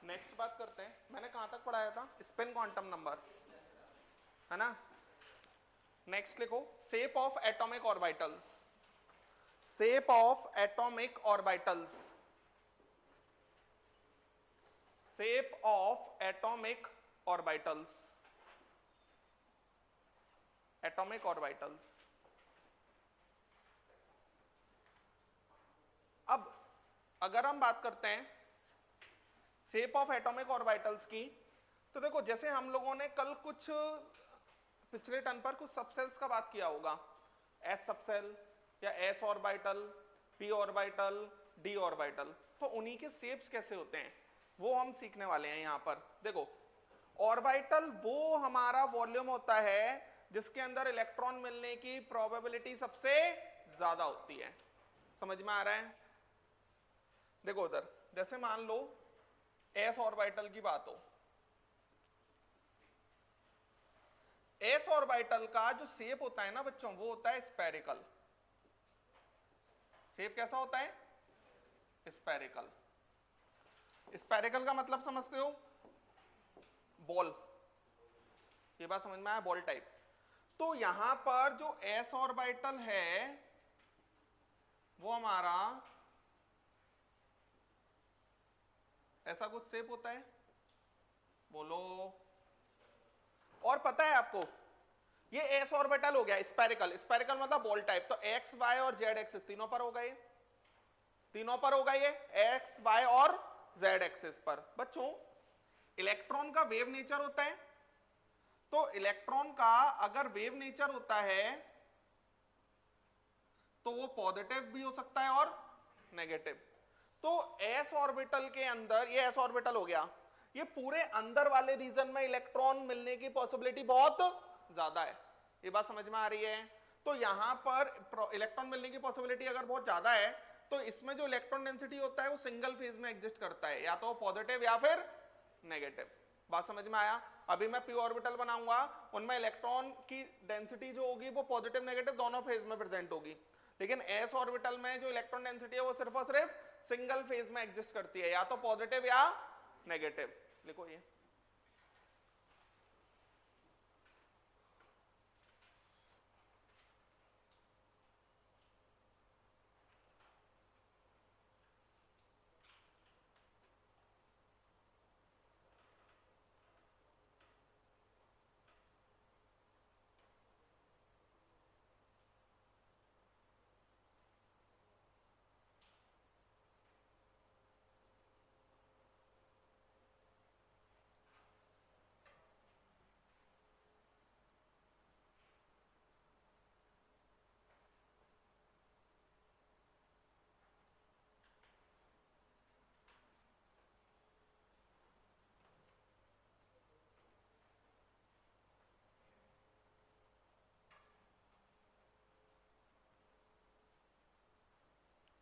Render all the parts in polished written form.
Next बात करते हैं, मैंने कहां तक पढ़ाया था, स्पिन क्वांटम नंबर, है ना। नेक्स्ट लिखो shape of atomic orbitals, shape of atomic orbitals, shape of atomic orbitals, atomic orbitals. अब अगर हम बात करते हैं शेप ऑफ एटॉमिक ऑर्बिटल्स की, तो देखो जैसे हम लोगों ने कल कुछ पिछले टर्न पर कुछ सबसेल्स का बात किया होगा, एस सबसेल या S orbital, P orbital, D orbital, तो उन्हीं के शेप्स कैसे होते हैं वो हम सीखने वाले हैं यहां पर। देखो ऑर्बिटल वो हमारा वॉल्यूम होता है जिसके अंदर इलेक्ट्रॉन मिलने की प्रोबेबिलिटी सबसे ज्यादा होती है, समझ में आ रहा है। देखो उधर जैसे मान लो एस ऑर्बिटल की बात हो, एस ऑर्बिटल का जो शेप होता है ना बच्चों, वो होता है स्फेरिकल। शेप कैसा होता है, स्फेरिकल। स्फेरिकल का मतलब समझते हो, बॉल, ये बात समझ में आया, बॉल टाइप। तो यहां पर जो एस ऑर्बिटल है वो हमारा ऐसा कुछ शेप होता है, बोलो। और पता है आपको ये एस ऑर्बिटल हो गया स्फेरिकल, स्फेरिकल मतलब बॉल टाइप, तो एक्स वाई और जेड एक्सिस तीनों पर होगा, ये तीनों पर होगा, ये एक्स वाई और जेड एक्सिस पर। बच्चों इलेक्ट्रॉन का वेव नेचर होता है, तो इलेक्ट्रॉन का अगर वेव नेचर होता है तो वो पॉजिटिव भी हो सकता है और नेगेटिव। तो एस ऑर्बिटल के अंदर, ये एस ऑर्बिटल हो गया, ये पूरे अंदर वाले रीजन में इलेक्ट्रॉन मिलने की पॉसिबिलिटी बहुत ज्यादा है, ये बात समझ में आ रही है। तो यहां पर इलेक्ट्रॉन मिलने की पॉसिबिलिटी अगर बहुत ज्यादा है तो इसमें जो इलेक्ट्रॉन डेंसिटी होता है वो सिंगल फेज में एग्जिस्ट करता है, या तो पॉजिटिव या फिर नेगेटिव। बात समझ में आया। अभी मैं पी ऑर्बिटल बनाऊंगा, उनमें इलेक्ट्रॉन की डेंसिटी जो होगी वो पॉजिटिव नेगेटिव दोनों फेज में प्रेजेंट होगी, लेकिन एस ऑर्बिटल में जो इलेक्ट्रॉन डेंसिटी है वो सिर्फ और सिर्फ सिंगल फेज में एग्जिस्ट करती है, या तो पॉजिटिव या नेगेटिव। लिखो ये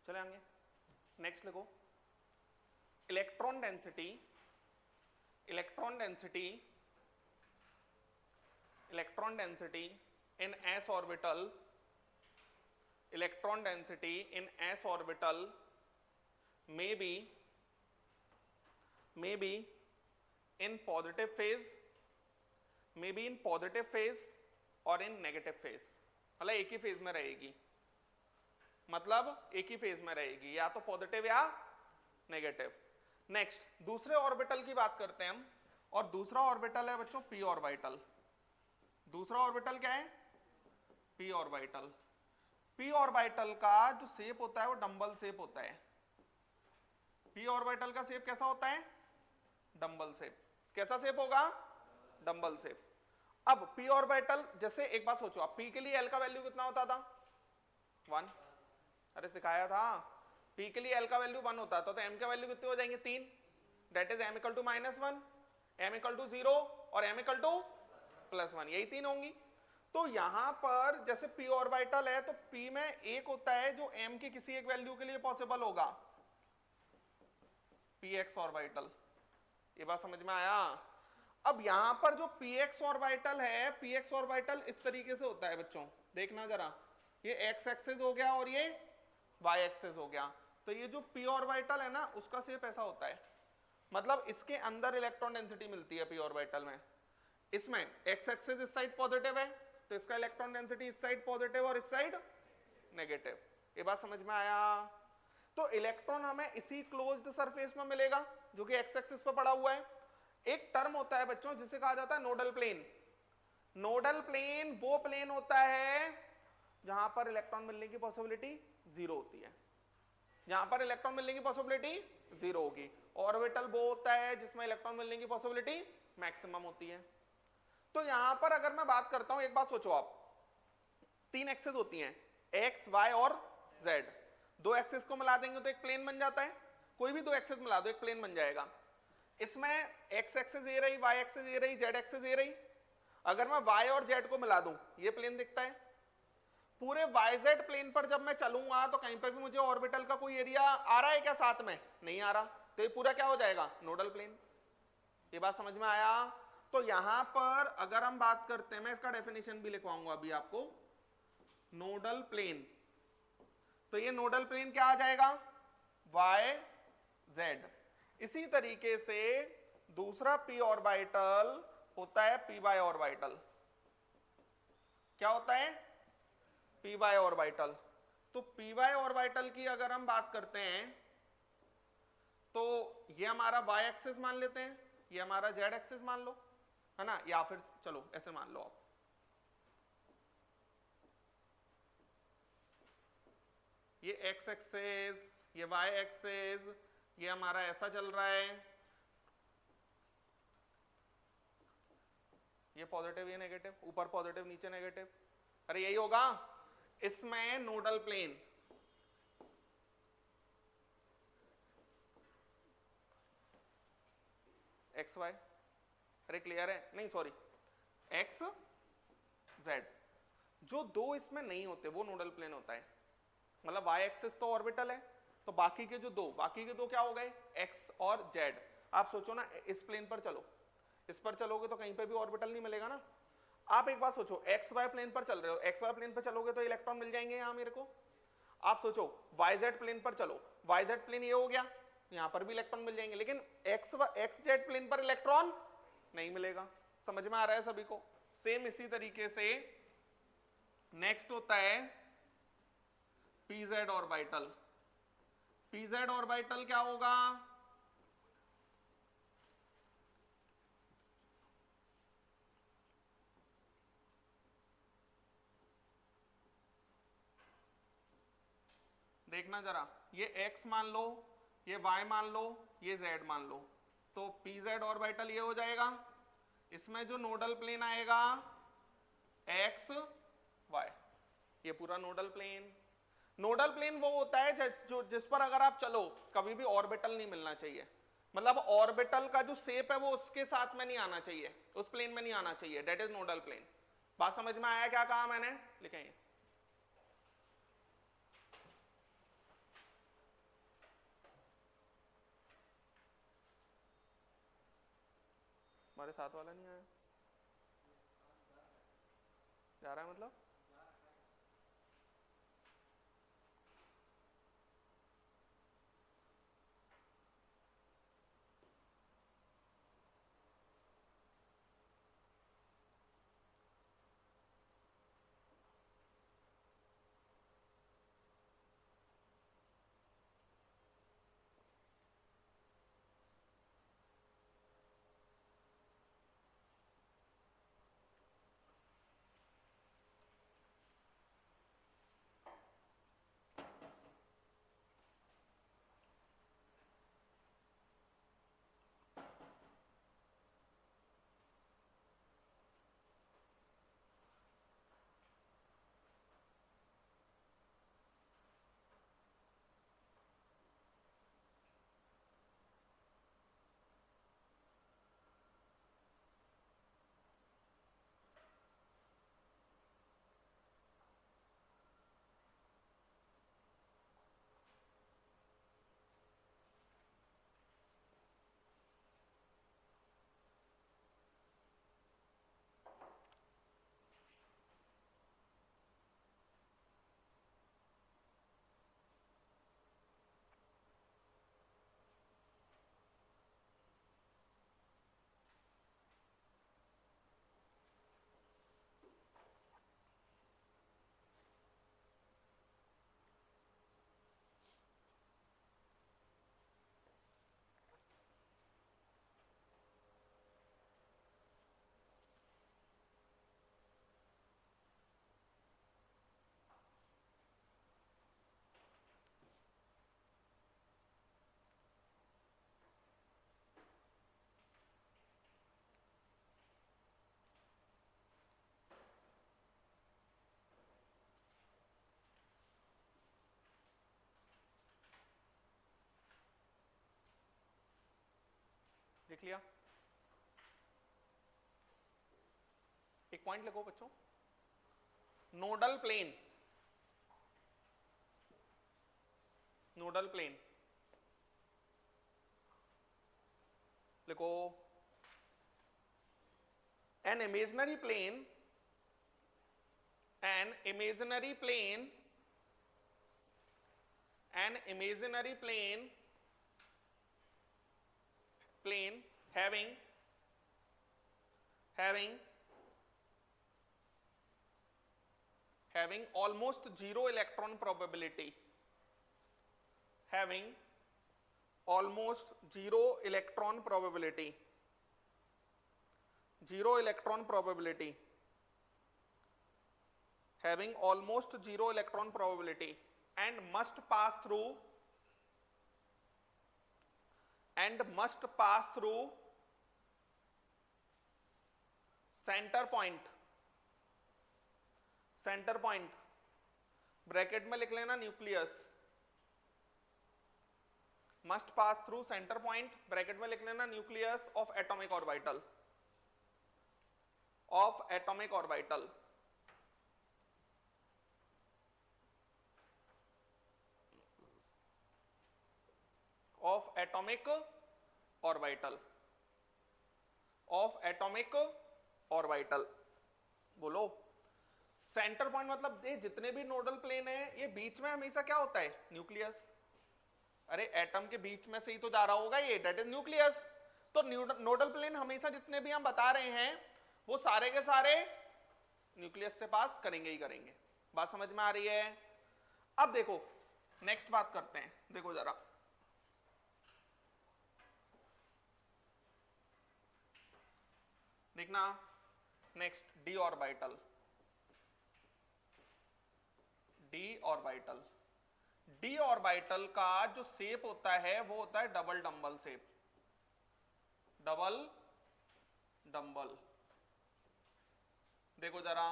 चले आएंगे। नेक्स्ट लिखो electron density, electron density, electron density in S orbital, electron density in S orbital may be in positive phase, may be in positive phase और in negative phase, मतलब एक ही फेज में रहेगी, मतलब एक ही फेज में रहेगी, या तो पॉजिटिव या नेगेटिव। नेक्स्ट दूसरे ऑर्बिटल की बात करते हैं हम, और दूसरा ऑर्बिटल है बच्चों पी ऑर्बिटल। दूसरा ऑर्बिटल क्या है, पी ऑर्बिटल। पी ऑर्बिटल का जो शेप होता है वो डंबल शेप होता है। पी ऑर्बिटल का शेप कैसा होता है, डंबल शेप। कैसा शेप होगा, डंबल शेप। अब पी ऑर्बिटल, जैसे एक बात सोचो आप, पी के लिए एल का वैल्यू कितना होता था, 1, अरे सिखाया था, पी के लिए एल का वैल्यू 1 होता था, तो एम का वैल्यू कितने हो जाएंगे, 3, that is M equal to -1, M equal to 0 और एम इक्वल टू +1, यही 3 होंगी। तो यहां पर जैसे पी ऑर्बिटल है तो पी में एक होता है जो एम की किसी एक वैल्यू के लिए पॉसिबल होगा, पी एक्स ऑर्बिटल, ये बात समझ में आया। अब यहां पर जो पी एक्स ऑर्बिटल है, पी एक्स ऑर्बिटल इस तरीके से होता है बच्चों, देखना जरा, ये एक्स एक्सिस हो गया और ये वाई एक्सिस हो गया, तो ये जो पी ऑर्बिटल है ना उसका शेप ऐसा होता है। मतलब इसके अंदर इलेक्ट्रॉन डेंसिटी मिलती है पी ऑर्बिटल में। इसमें एक्स एक्सिस इस साइड पॉजिटिव है तो इसका इलेक्ट्रॉन डेंसिटी इस साइड पॉजिटिव और इस साइड नेगेटिव। ये बात समझ में आया? तो इलेक्ट्रॉन हमें इसी क्लोज्ड सरफेस में मिलेगा जो कि एक्स एक्सिस पर पड़ा हुआ है। एक टर्म होता है बच्चों जिसे कहा जाता है नोडल प्लेन। नोडल प्लेन वो प्लेन होता है जहां पर इलेक्ट्रॉन मिलने की पॉसिबिलिटी जीरो होती है, जहां पर इलेक्ट्रॉन मिलने की पॉसिबिलिटी जीरो होगी। ऑर्बिटल वो होता है जिसमें इलेक्ट्रॉन मिलने की पॉसिबिलिटी मैक्सिमम होती है। तो यहां पर अगर मैं बात करता हूं, एक बात सोचो आप, तीन एक्सेस होती हैं एक्स वाई और जेड। दो एक्सेस को मिला देंगे तो एक प्लेन बन जाता है, कोई भी दो एक्सेस मिला दो एक प्लेन बन जाएगा। इसमें एक्स एक्सेस ये रही, वाई एक्सेस ये रही, जेड एक्सेस ये रही। अगर मैं वाई और जेड को मिला दूं ये प्लेन दिखता है। पूरे YZ प्लेन पर जब मैं चलूंगा तो कहीं पर भी मुझे ऑर्बिटल का कोई एरिया आ रहा है क्या साथ में? नहीं आ रहा, तो ये पूरा क्या हो जाएगा? Nodal plane. ये बात समझ में आया? तो यहां पर अगर हम बात करते हैं, मैं इसका डेफिनेशन भी लिखवाऊंगा अभी आपको, नोडल प्लेन। तो ये नोडल प्लेन क्या आ जाएगा? YZ। इसी तरीके से दूसरा p ऑर्बिटल होता है py ऑर्बिटल। क्या होता है? py orbital. तो py ऑर्बिटल की अगर हम बात करते हैं तो ये हमारा y एक्सिस मान लेते हैं, ये हमारा z एक्सिस मान लो, है ना, या फिर चलो ऐसे मान लो आप, ये x एक्सिस, ये y एक्सिस, ये हमारा ऐसा चल रहा है, ये पॉजिटिव ये नेगेटिव, ऊपर पॉजिटिव नीचे नेगेटिव। अरे यही होगा इसमें नोडल प्लेन। एक्स वाई, अरे क्लियर है? नहीं सॉरी, एक्स जेड। जो दो इसमें नहीं होते वो नोडल प्लेन होता है। मतलब वाई एक्सिस तो ऑर्बिटल है, तो बाकी के दो क्या हो गए? एक्स और जेड। आप सोचो ना, इस प्लेन पर चलो, इस पर चलोगे तो कहीं पे भी ऑर्बिटल नहीं मिलेगा ना। आप एक बात सोचो, एक्स वाई प्लेन पर चल रहे हो, एक्स वाई प्लेन पर चलोगे तो इलेक्ट्रॉन मिल जाएंगे यहां मेरे को। आप सोचो वाई जेड प्लेन पर चलो, वाई जेड प्लेन ये हो गया, यहां पर भी इलेक्ट्रॉन मिल जाएंगे, लेकिन एक्स जेड प्लेन पर इलेक्ट्रॉन नहीं मिलेगा। समझ में आ रहा है सभी को? सेम इसी तरीके से नेक्स्ट होता है pz ऑर्बिटल। pz ऑर्बिटल क्या होगा? देखना जरा, ये x मान लो, ये y मान लो, ये z मान लो, तो pz ऑर्बिटल ये हो जाएगा। इसमें जो नोडल प्लेन आएगा x y, ये पूरा नोडल प्लेन। नोडल प्लेन वो होता है जो जिस पर अगर आप चलो कभी भी ऑर्बिटल नहीं मिलना चाहिए। मतलब ऑर्बिटल का जो शेप है वो उसके साथ में नहीं आना चाहिए, उस प्लेन में नहीं आना चाहिए, दैट इज नोडल प्लेन। बात समझ में आया क्या कहा मैंने? लिखेंगे हमारे साथ वाला नहीं आया, जा रहा है मतलब लिख लिया? एक पॉइंट लिखो बच्चों, नोडल प्लेन, नोडल प्लेन लिखो, an imaginary plane, an imaginary plane, an imaginary plane, plane having almost zero electron probability, having almost zero electron probability, zero electron probability, having almost zero electron probability, and must pass through center point, centre point bracket में लिख लेना nucleus, must pass through centre point bracket में लिख लेना nucleus of atomic orbital, of atomic orbital, of atomic orbital, of atomic orbital. बोलो, centre point मतलब ये जितने भी नोडल प्लेन है ये बीच में हमेशा क्या होता है? न्यूक्लियस। अरे एटम के बीच में से ही तो जा रहा होगा ये, दैट इज न्यूक्लियस। तो नोडल प्लेन हमेशा जितने भी हम बता रहे हैं वो सारे के सारे न्यूक्लियस से पास करेंगे ही करेंगे। बात समझ में आ रही है? अब देखो नेक्स्ट बात करते हैं, देखो जरा, देखना next D orbital, D orbital. D orbital का जो शेप होता है वो होता है double dumbbell shape, double dumbbell. देखो जरा,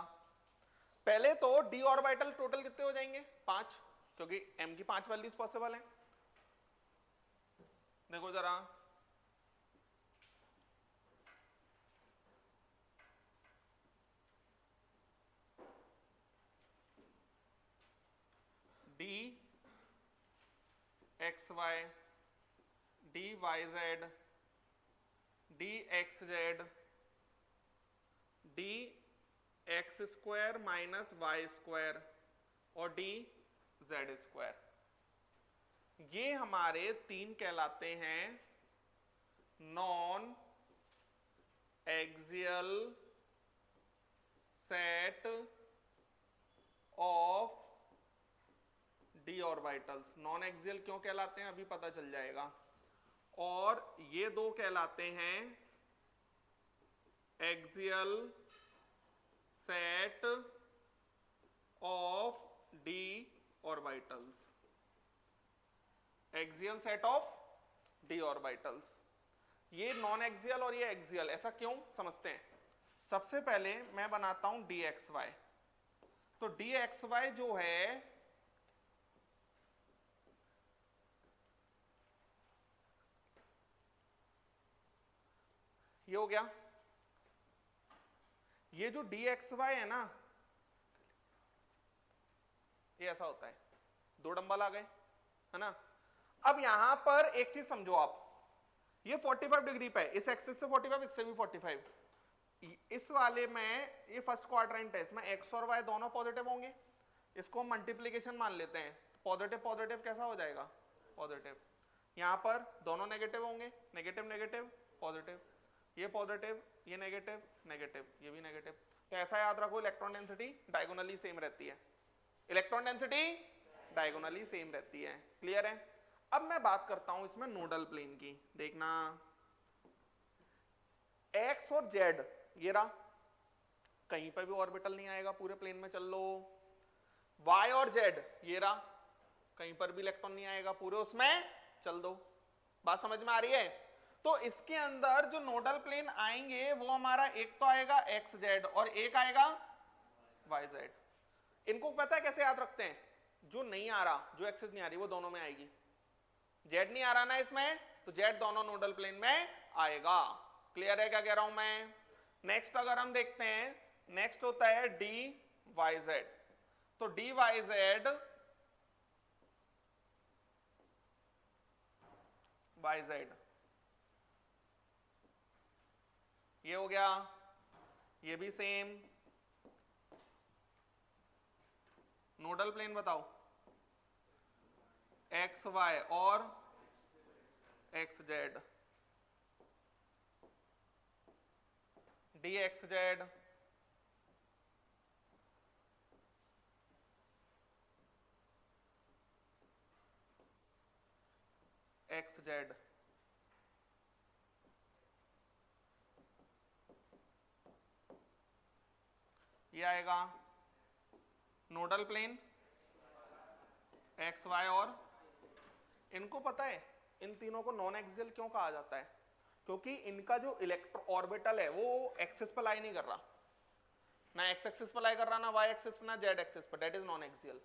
पहले तो डी ऑर्बिटल टोटल कितने हो जाएंगे? 5, क्योंकि m की 5 वैल्यूज पॉसिबल है। देखो जरा, D X Y, D Y Z, D X Z, D X square minus Y square और डी जेड स्क्वायर, ये हमारे 3 कहलाते हैं non axial set of D orbitals. Non axial क्यों कहलाते हैं अभी पता चल जाएगा। और ये 2 कहलाते हैं axial set of D orbitals, axial set of D orbitals. ये नॉन एक्सियल और ये एक्सियल, ऐसा क्यों समझते हैं। सबसे पहले मैं बनाता हूं डी एक्स वाई। तो डी एक्स वाई जो है ये हो गया, ये जो डी एक्स वाई है ना ये ऐसा होता है, 2 डंबल आ गए है ना। अब यहां पर एक चीज समझो आप, ये 45 डिग्री पे है, इस एक्सिस से 45, इससे भी 45। इस वाले में ये फर्स्ट क्वाड्रेंट है, इसमें एक्स और वाई दोनों पॉजिटिव होंगे, इसको हम मल्टीप्लीकेशन मान लेते हैं। पॉजिटिव पॉजिटिव कैसा हो जाएगा? पॉजिटिव। यहां पर दोनों नेगेटिव होंगे, नेगेटिव नेगेटिव पॉजिटिव, ये पॉजिटिव ये नेगेटिव नेगेटिव ये भी नेगेटिव। तो ऐसा याद रखो, इलेक्ट्रॉन डेंसिटी डायगोनली सेम रहती है, इलेक्ट्रॉन डेंसिटी डायगोनली सेम रहती है। क्लियर है? अब मैं बात करता हूं इसमें नोडल प्लेन की। देखना एक्स और जेड ये रहा, कहीं पर भी ऑर्बिटल नहीं आएगा, पूरे प्लेन में चल लो। वाई और जेड ये रहा, कहीं पर भी इलेक्ट्रॉन नहीं आएगा, पूरे उसमें चल दो। बात समझ में आ रही है? तो इसके अंदर जो नोडल प्लेन आएंगे वो हमारा एक तो आएगा एक्स जेड और एक आएगा वाई जेड। इनको पता है कैसे याद रखते हैं? जो नहीं आ रहा, जो एक्सिस नहीं आ रही वो दोनों में आएगी। जेड नहीं आ रहा ना इसमें, तो जेड दोनों नोडल प्लेन में आएगा। क्लियर है क्या कह रहा हूं मैं? नेक्स्ट अगर हम देखते हैं, नेक्स्ट होता है डी वाई जेड। तो D Y Z Y Z ये हो गया, ये भी सेम। नोडल प्लेन बताओ, एक्स वाई और X Z, D X Z, X Z, ये आएगा नोडल प्लेन एक्स वाई। और इनको पता है इन तीनों को नॉन एक्सियल क्यों कहा जाता है? क्योंकि इनका जो इलेक्ट्रो ऑर्बिटल है वो एक्सिस पर लाई नहीं कर रहा, ना एक्स एक्सिस पर लाई कर रहा, ना वाई एक्सिस पर, ना जेड एक्सिस पर, डेट इज नॉन एक्सियल।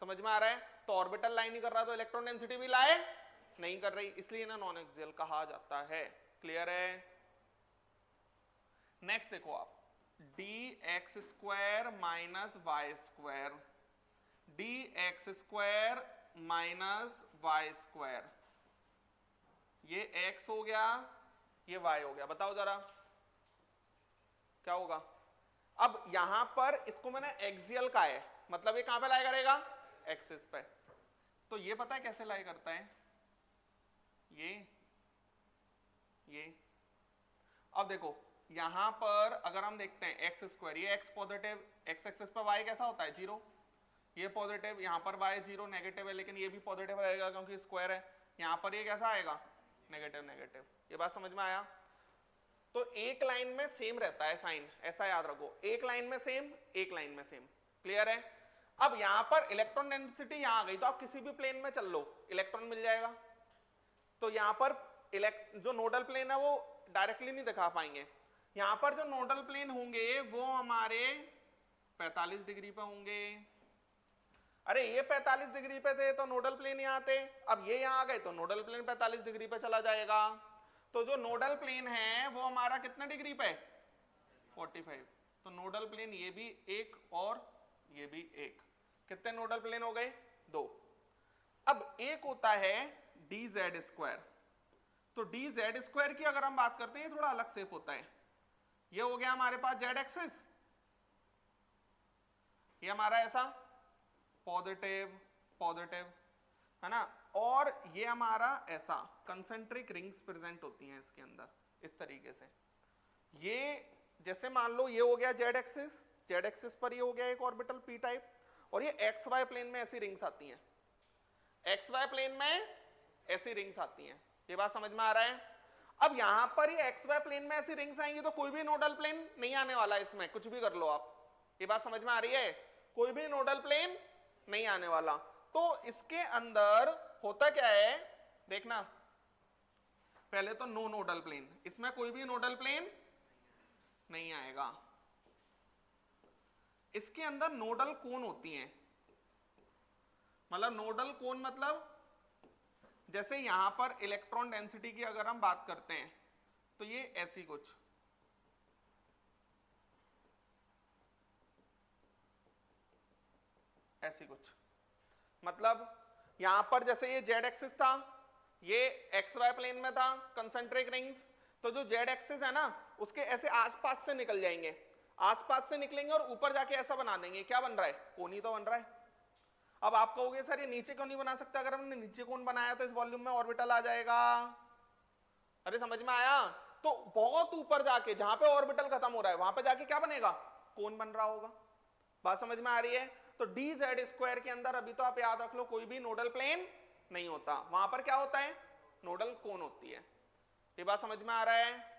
समझ में आ रहा है? तो ऑर्बिटल लाई नहीं कर रहा तो इलेक्ट्रॉन डेंसिटी भी लाई नहीं कर रही, इसलिए ना नॉन एक्सियल कहा जाता है। क्लियर है? नेक्स्ट देखो आप, D X square minus Y square, D X square minus Y square, ये x हो गया, ये y हो गया। बताओ जरा क्या होगा? अब यहां पर इसको मैंने एक्सियल का है, मतलब ये कहां पे लाई करेगा? एक्सिस पे। तो ये पता है कैसे लाई करता है? ये अब देखो यहां पर अगर हम देखते हैं एक्स स्क्वायर, ये x पॉजिटिव, x एक्सिस पर y कैसा होता है? 0। ये पॉजिटिव, यहां पर y 0 नेगेटिव है, लेकिन ये भी पॉजिटिव रहेगा क्योंकि स्क्वायर है। यहां पर ये कैसा आएगा? Negative negative. ये बात समझ में आया? तो एक लाइन में सेम रहता है साइन, ऐसा याद रखो, एक लाइन में सेम, एक लाइन में सेम। क्लियर है? अब यहां पर इलेक्ट्रॉन डेंसिटी यहां आ गई, तो आप किसी भी प्लेन में चल लो इलेक्ट्रॉन मिल जाएगा। तो यहां पर जो नोडल प्लेन है वो डायरेक्टली नहीं दिखा पाएंगे। यहां पर जो नोडल प्लेन होंगे वो हमारे 45 डिग्री पे होंगे। अरे ये 45 डिग्री पे थे तो नोडल प्लेन यहाँ थे, अब ये यहाँ आ गए तो नोडल प्लेन 45 डिग्री पे चला जाएगा। तो जो नोडल प्लेन है वो हमारा कितने डिग्री पे? 45। तो नोडल प्लेन ये भी एक और ये भी एक, कितने नोडल प्लेन हो गए? 2। अब एक होता है डी जेड स्क्वायर। तो डी जेड स्क्वायर की अगर हम बात करते हैं थोड़ा अलग शेप होता है। ये हो गया हमारे पास जेड एक्सिस, ये हमारा ऐसा पॉजिटिव पॉजिटिव है ना, और ये हमारा ऐसा कंसेंट्रिक रिंग्स प्रेजेंट होती हैं इसके अंदर इस तरीके से। ये जैसे मान लो ये हो गया जेड एक्सिस, जेड एक्सिस पर ये हो गया एक ऑर्बिटल पी टाइप, और ये एक्स वाई प्लेन में ऐसी रिंग्स आती हैं, एक्स वाई प्लेन में ऐसी रिंग्स आती हैं। ये बात समझ में आ रहा है? अब यहां पर ये एक्स वाई प्लेन में ऐसी रिंग्स आएंगी तो कोई भी नोडल प्लेन नहीं आने वाला, इसमें कुछ भी कर लो आप। ये बात समझ में आ रही है? कोई भी नोडल प्लेन नहीं आने वाला। तो इसके अंदर होता क्या है देखना, पहले तो नो नोडल प्लेन, इसमें कोई भी नोडल प्लेन नहीं आएगा। इसके अंदर नोडल कोन होती हैं, मतलब नोडल कोन मतलब जैसे यहां पर इलेक्ट्रॉन डेंसिटी की अगर हम बात करते हैं तो ये ऐसी कुछ, ऐसी कुछ, मतलब यहां पर जैसे ये जेड एक्सिस था, ये एक्स वाई प्लेन में था कंसेंट्रिक रिंग्स, तो जो जेड एक्सिस है ना उसके ऐसे आसपास से निकल जाएंगे, आसपास से निकलेंगे और ऊपर जाके ऐसा बना देंगे। क्या बन रहा है? कोन ही तो बन रहा है। अब आप कहोगे सर ये नीचे क्यों नहीं बना सकता? अगर हमने नीचे कोन बनाया तो इस वॉल्यूम में ऑर्बिटल आ जाएगा। अरे समझ में आया? तो बहुत ऊपर जाके जहां पे ऑर्बिटल खत्म हो रहा है वहां पे जाके क्या बनेगा? कोन बन रहा होगा। बात समझ में आ रही है? तो डी जेड स्क्वायर के अंदर अभी तो आप याद रख लो कोई भी नोडल प्लेन नहीं होता, वहां पर क्या होता है? नोडल कोन होती है। ये बात समझ में आ रहा है?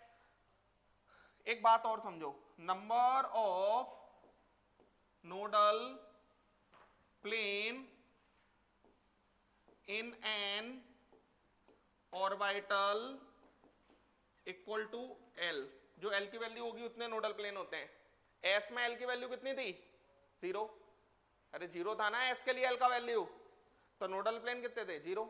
एक बात और समझो, number of nodal plane in N orbital equal to L. जो एल की वैल्यू होगी उतने नोडल प्लेन होते हैं। एस में एल की वैल्यू कितनी थी? 0। अरे 0 था ना एस के लिए एल का वैल्यू, तो नोडल प्लेन कितने थे? 0।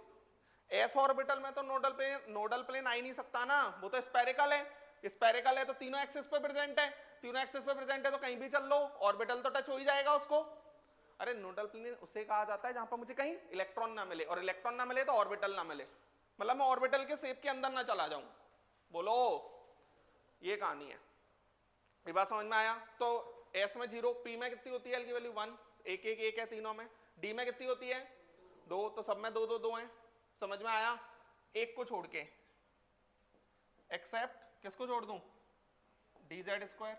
एस ऑर्बिटल में तो नोडल प्लेन आ ही नहीं सकता ना, वो तो स्पेरिकल है। स्पेरिकल है तो तीनों एक्सिस पे प्रेजेंट है, तीनों एक्सिस पे प्रेजेंट है तो कहीं भी चल लो ऑर्बिटल तो टच हो ही जाएगा उसको। अरे नोडल प्लेन उसे कहा जाता है जहां पर मुझे कहीं इलेक्ट्रॉन ना मिले, और इलेक्ट्रॉन ना मिले तो ऑर्बिटल ना मिले, मतलब मैं ऑर्बिटल के शेप के अंदर ना चला जाऊं। बोलो, ये कहानी है। ये बात समझ में आया? तो एस में 0, पी में कितनी होती है एल की वैल्यू 1, एक एक एक है तीनों में, डी में कितनी होती है 2, तो सब में 2 2 2 है। समझ में आया? एक को छोड़ के, एक्सेप्ट किसको छोड़ दूं, D Z square.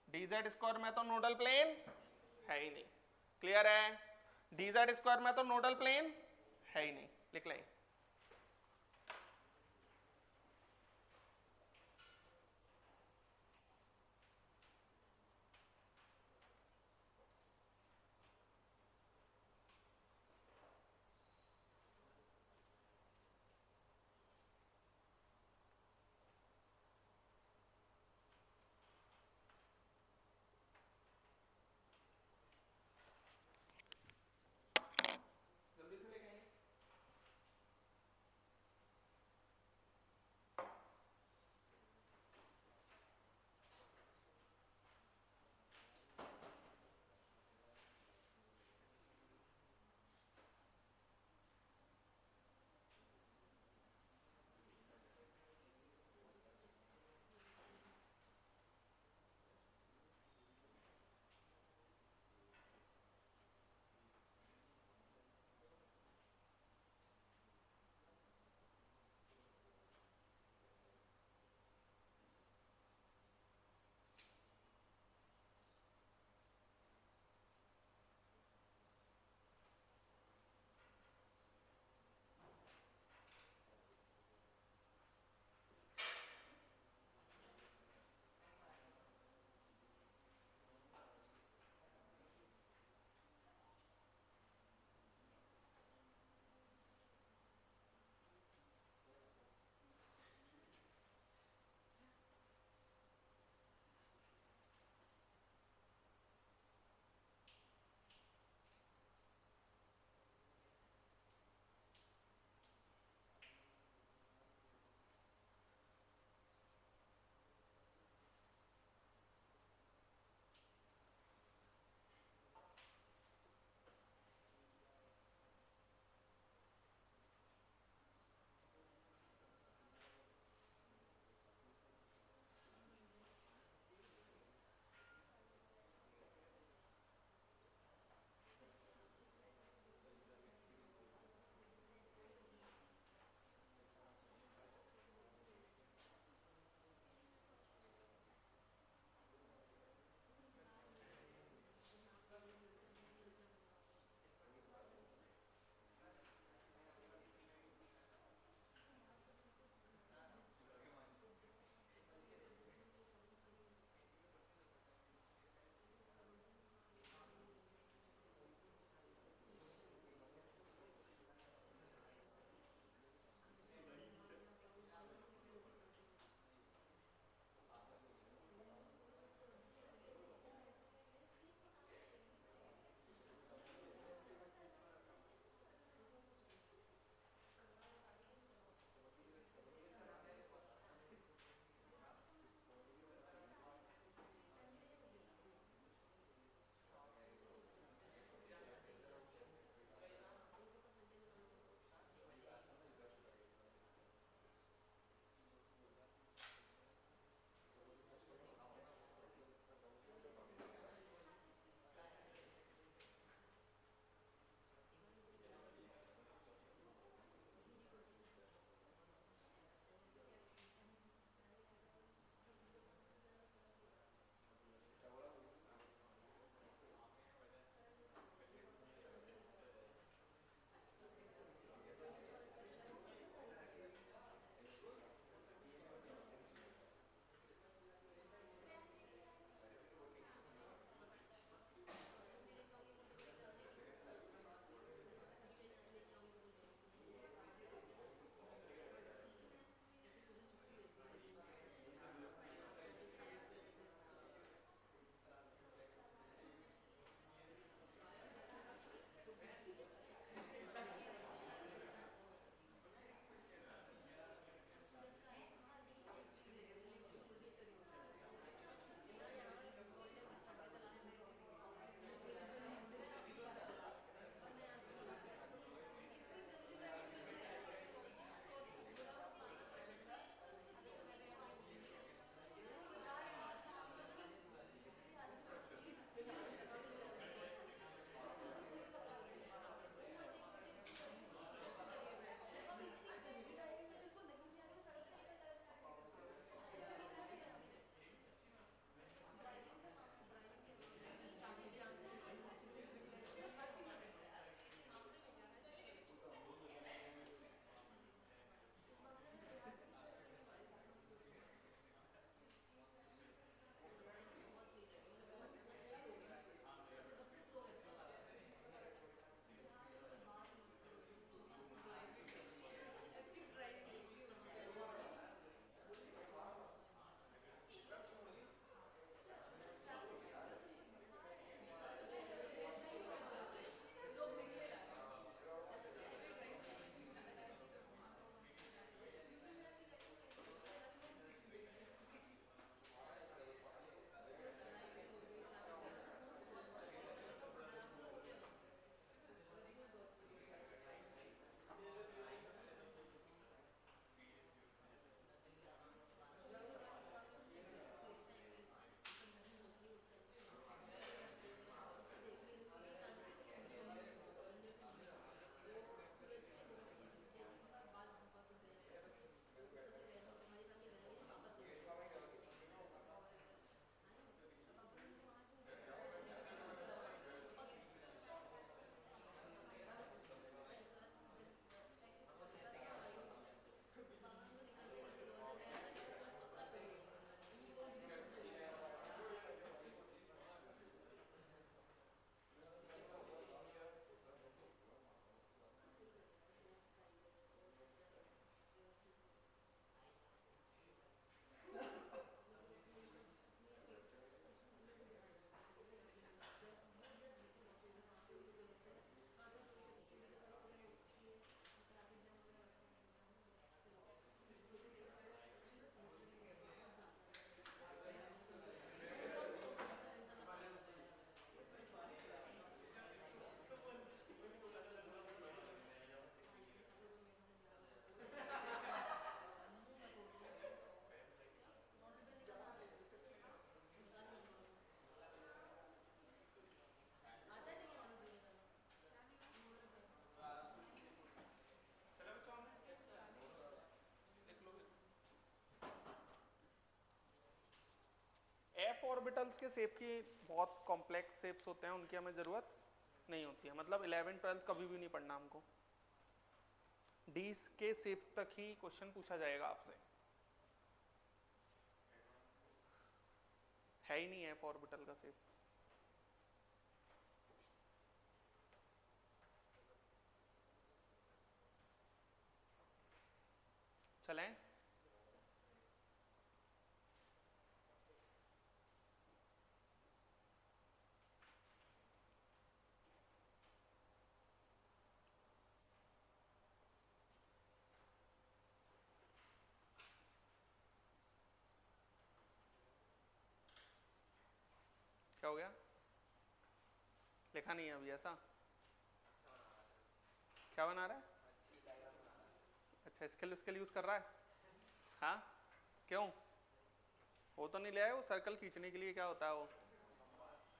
D Z square में तो नोडल प्लेन है ही नहीं, क्लियर है? डी जेड स्क्वायर में तो नोडल प्लेन है ही नहीं, लिख लें। जल्दी से लिखें। f ऑर्बिटल्स के शेप की बहुत कॉम्प्लेक्स शेप्स होते हैं, उनकी हमें जरूरत नहीं होती है, मतलब 11 12 कभी भी नहीं पढ़ना हमको, डी के शेप्स तक ही क्वेश्चन पूछा जाएगा आपसे, है ही नहीं f ऑर्बिटल का शेप। चलें, क्या हो गया, लिखा नहीं है अभी ऐसा, क्या बना रहा है, अच्छा स्केल उसके यूज कर रहा है, हाँ क्यों, वो तो नहीं ले आया, वो सर्कल खींचने के लिए क्या होता है वो,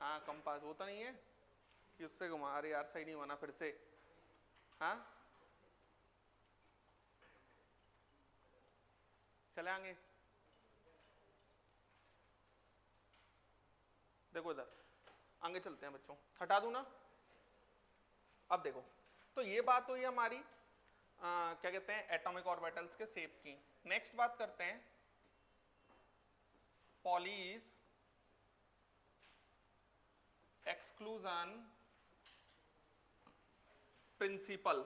हाँ कंपास, वो तो नहीं है कि उससे घुमा, अरे यार सही नहीं बना फिर से, हाँ चले आगे, देखो इधर आगे चलते हैं बच्चों, हटा दूं ना, अब देखो, तो ये बात हुई हमारी क्या कहते हैं एटॉमिक ऑर्बिटल्स के शेप की। नेक्स्ट बात करते हैं Pauli's exclusion principal,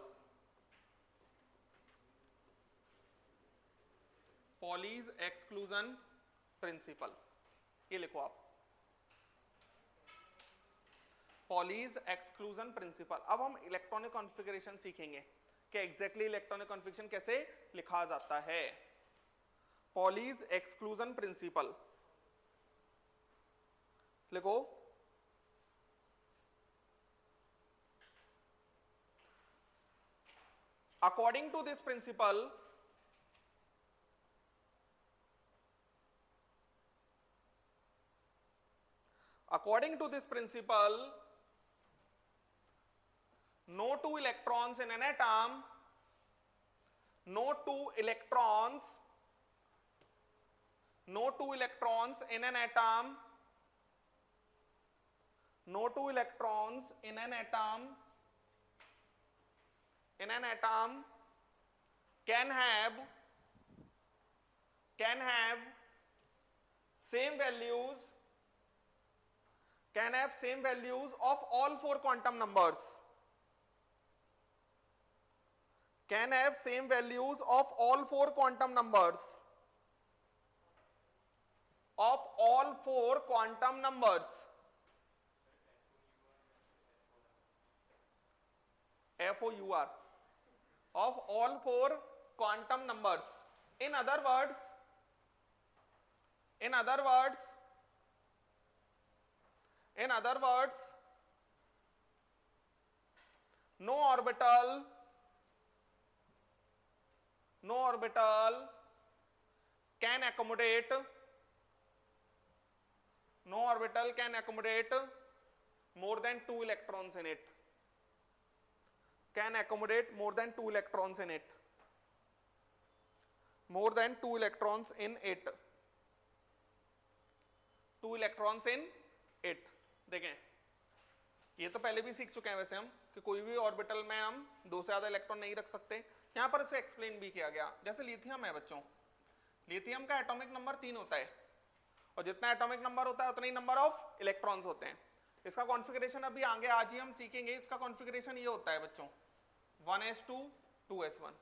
Pauli's exclusion principal, ये लिखो आप, पॉलीज एक्सक्लूजन प्रिंसिपल। अब हम इलेक्ट्रॉनिक कॉन्फ़िगरेशन सीखेंगे कि एग्जैक्टली इलेक्ट्रॉनिक कॉन्फ़िगरेशन कैसे लिखा जाता है। पॉलीज एक्सक्लूजन प्रिंसिपल लिखो, according to this principle no two electrons in an atom, no two electrons in an atom, no two electrons in an atom can have same values of all four quantum numbers, can have same values of all four quantum numbers, of all four quantum numbers, FOUR, of all four quantum numbers. In other words, no orbital can accommodate more than two electrons in it, can accommodate more than two electrons in it, more than two electrons in it, two electrons in it। देखें ये तो पहले भी सीख चुके हैं वैसे हम कि कोई भी ऑर्बिटल में हम दो से ज्यादा इलेक्ट्रॉन नहीं रख सकते, यहां पर इसे एक्सप्लेन भी किया गया। जैसे लिथियम है बच्चों, लिथियम का एटॉमिक नंबर 3 होता है, और जितना एटॉमिक नंबर होता है उतना ही नंबर ऑफ इलेक्ट्रॉन्स होते हैं। इसका कॉन्फ़िगरेशन अभी आगे आज ही हम सीखेंगे। इसका कॉन्फ़िगरेशन ये होता है बच्चों 1s2 2s1।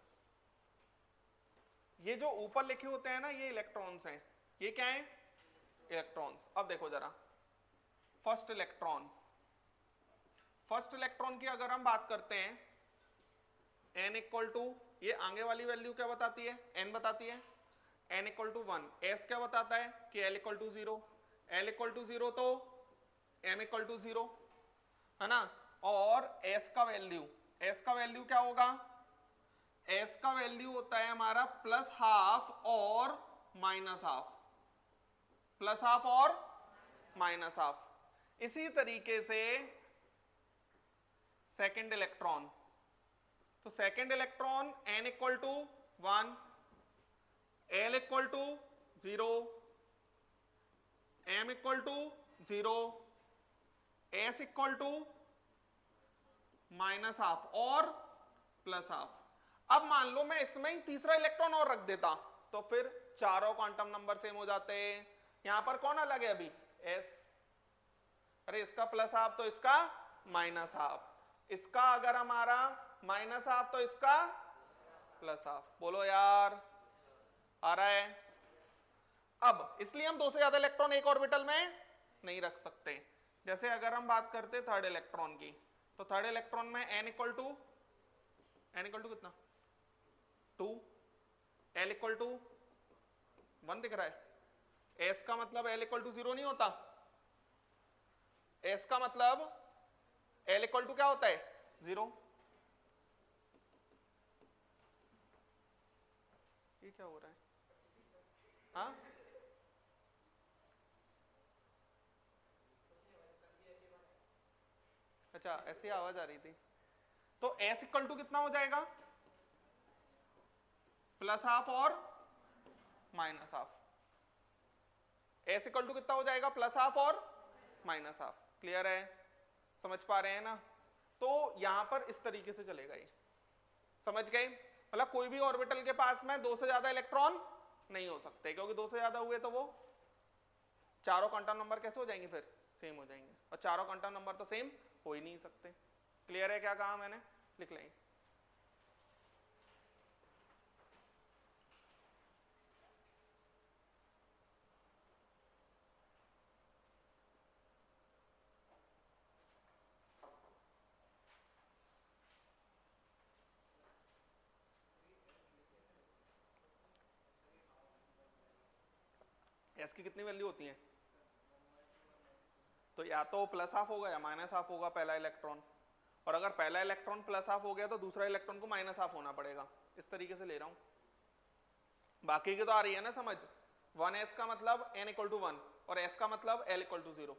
ये जो ऊपर लिखे होते हैं ना ये इलेक्ट्रॉन्स हैं, ये क्या है इलेक्ट्रॉन्स। अब देखो जरा फर्स्ट इलेक्ट्रॉन की अगर हम बात करते हैं n इक्वल टू, ये आगे वाली वैल्यू क्या बताती है n बताती है, n इक्वल टू 1, s क्या बताता है कि l equal to 0, l equal to 0 तो m इक्वल टू 0 है ना। और s का वैल्यू क्या होगा, s का वैल्यू होता है हमारा प्लस हाफ और माइनस हाफ, प्लस हाफ और माइनस हाफ। इसी तरीके से सेकेंड इलेक्ट्रॉन, तो second electron n equal to 1, l equal to 0, m equal to 0, s equal to minus half और प्लस हाफ। अब मान लो मैं इसमें ही तीसरा इलेक्ट्रॉन और रख देता तो फिर चारों क्वांटम नंबर सेम हो जाते। यहां पर कौन अलग है अभी, s। अरे इसका प्लस हाफ तो इसका माइनस हाफ, इसका अगर हमारा माइनस हाफ तो इसका प्लस हाफ। बोलो यार आ रहा है। अब इसलिए हम दो से ज्यादा इलेक्ट्रॉन एक ऑर्बिटल में नहीं रख सकते। जैसे अगर हम बात करते थर्ड इलेक्ट्रॉन की, तो थर्ड इलेक्ट्रॉन में n इक्वल टू कितना 2, l इक्वल टू 1 दिख रहा है। s का मतलब l इक्वल टू 0 नहीं होता, s का मतलब l इक्वल टू क्या होता है 0। ये क्या हो रहा है, हाँ अच्छा ऐसी आवाज आ रही थी। तो s इक्वल टू कितना हो जाएगा, प्लस हाफ और minus half. s equal to कितना हो जाएगा, प्लस हाफ और माइनस हाफ। क्लियर है, समझ पा रहे हैं ना। तो यहां पर इस तरीके से चलेगा ये, समझ गए। मतलब कोई भी ऑर्बिटल के पास में दो से ज्यादा इलेक्ट्रॉन नहीं हो सकते, क्योंकि दो से ज्यादा हुए तो वो चारों क्वांटम नंबर कैसे हो जाएंगे, फिर सेम हो जाएंगे, और चारों क्वांटम नंबर तो सेम हो ही नहीं सकते। क्लियर है, क्या कहा मैंने, लिख लें। एस की कितनी वैल्यू होती है, तो या तो प्लस हाफ होगा या माइनस हाफ होगा पहला इलेक्ट्रॉन, और अगर पहला इलेक्ट्रॉन प्लस हाफ हो गया तो दूसरा इलेक्ट्रॉन को माइनस हाफ होना पड़ेगा। इस तरीके से ले रहा हूं। बाकी की तो आ रही है ना समझ। 1s का मतलब n इक्वल टू 1 और s का मतलब l इक्वल टू 0।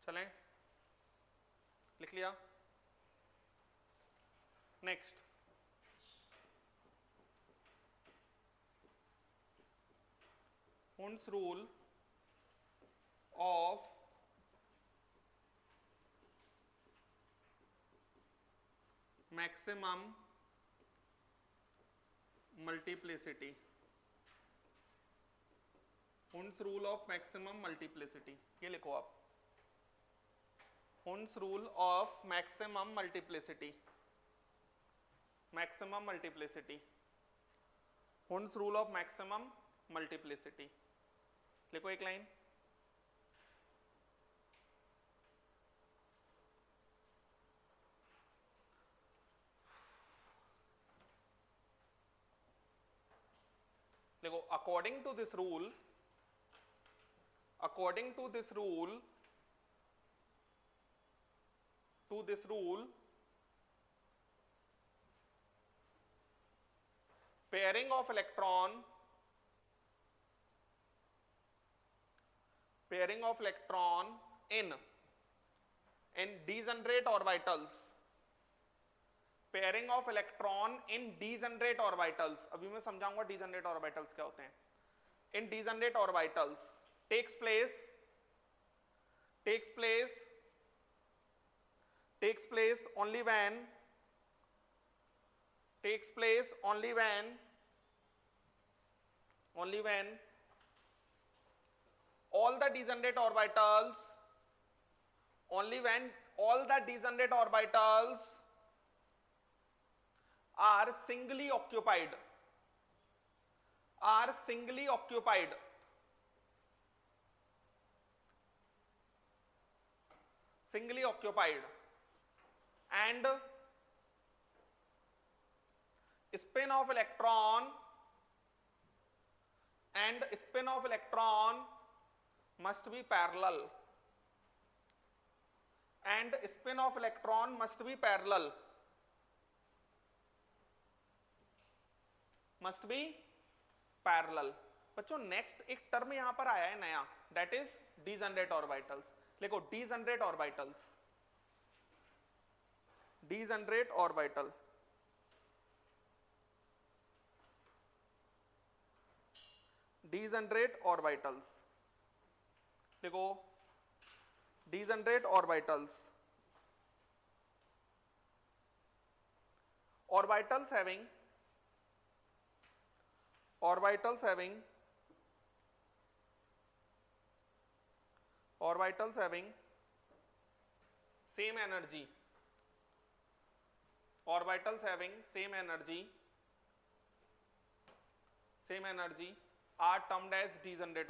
चलें, लिख लिया। Next, Hund's rule of maximum multiplicity। Hund's rule of maximum multiplicity, ये लिखो आप। Hund's rule of maximum multiplicity, maximum multiplicity, Hund's rule of maximum multiplicity। लिखो एक लाइन। देखो, according to this rule, according to this rule, pairing of electron in degenerate orbitals, pairing of electron in degenerate orbitals, अभी मैं समझाऊंगा degenerate orbitals क्या होते हैं। in degenerate orbitals takes place takes place only when all the degenerate orbitals are singly occupied and spin of electron must be parallel बच्चों next एक term यहां पर आया है नया, दैट इज डीजनरेट ऑर्बिटल्स। लिखो डीजनरेट ऑर्बिटल, देखो degenerate orbitals having same energy are termed as degenerate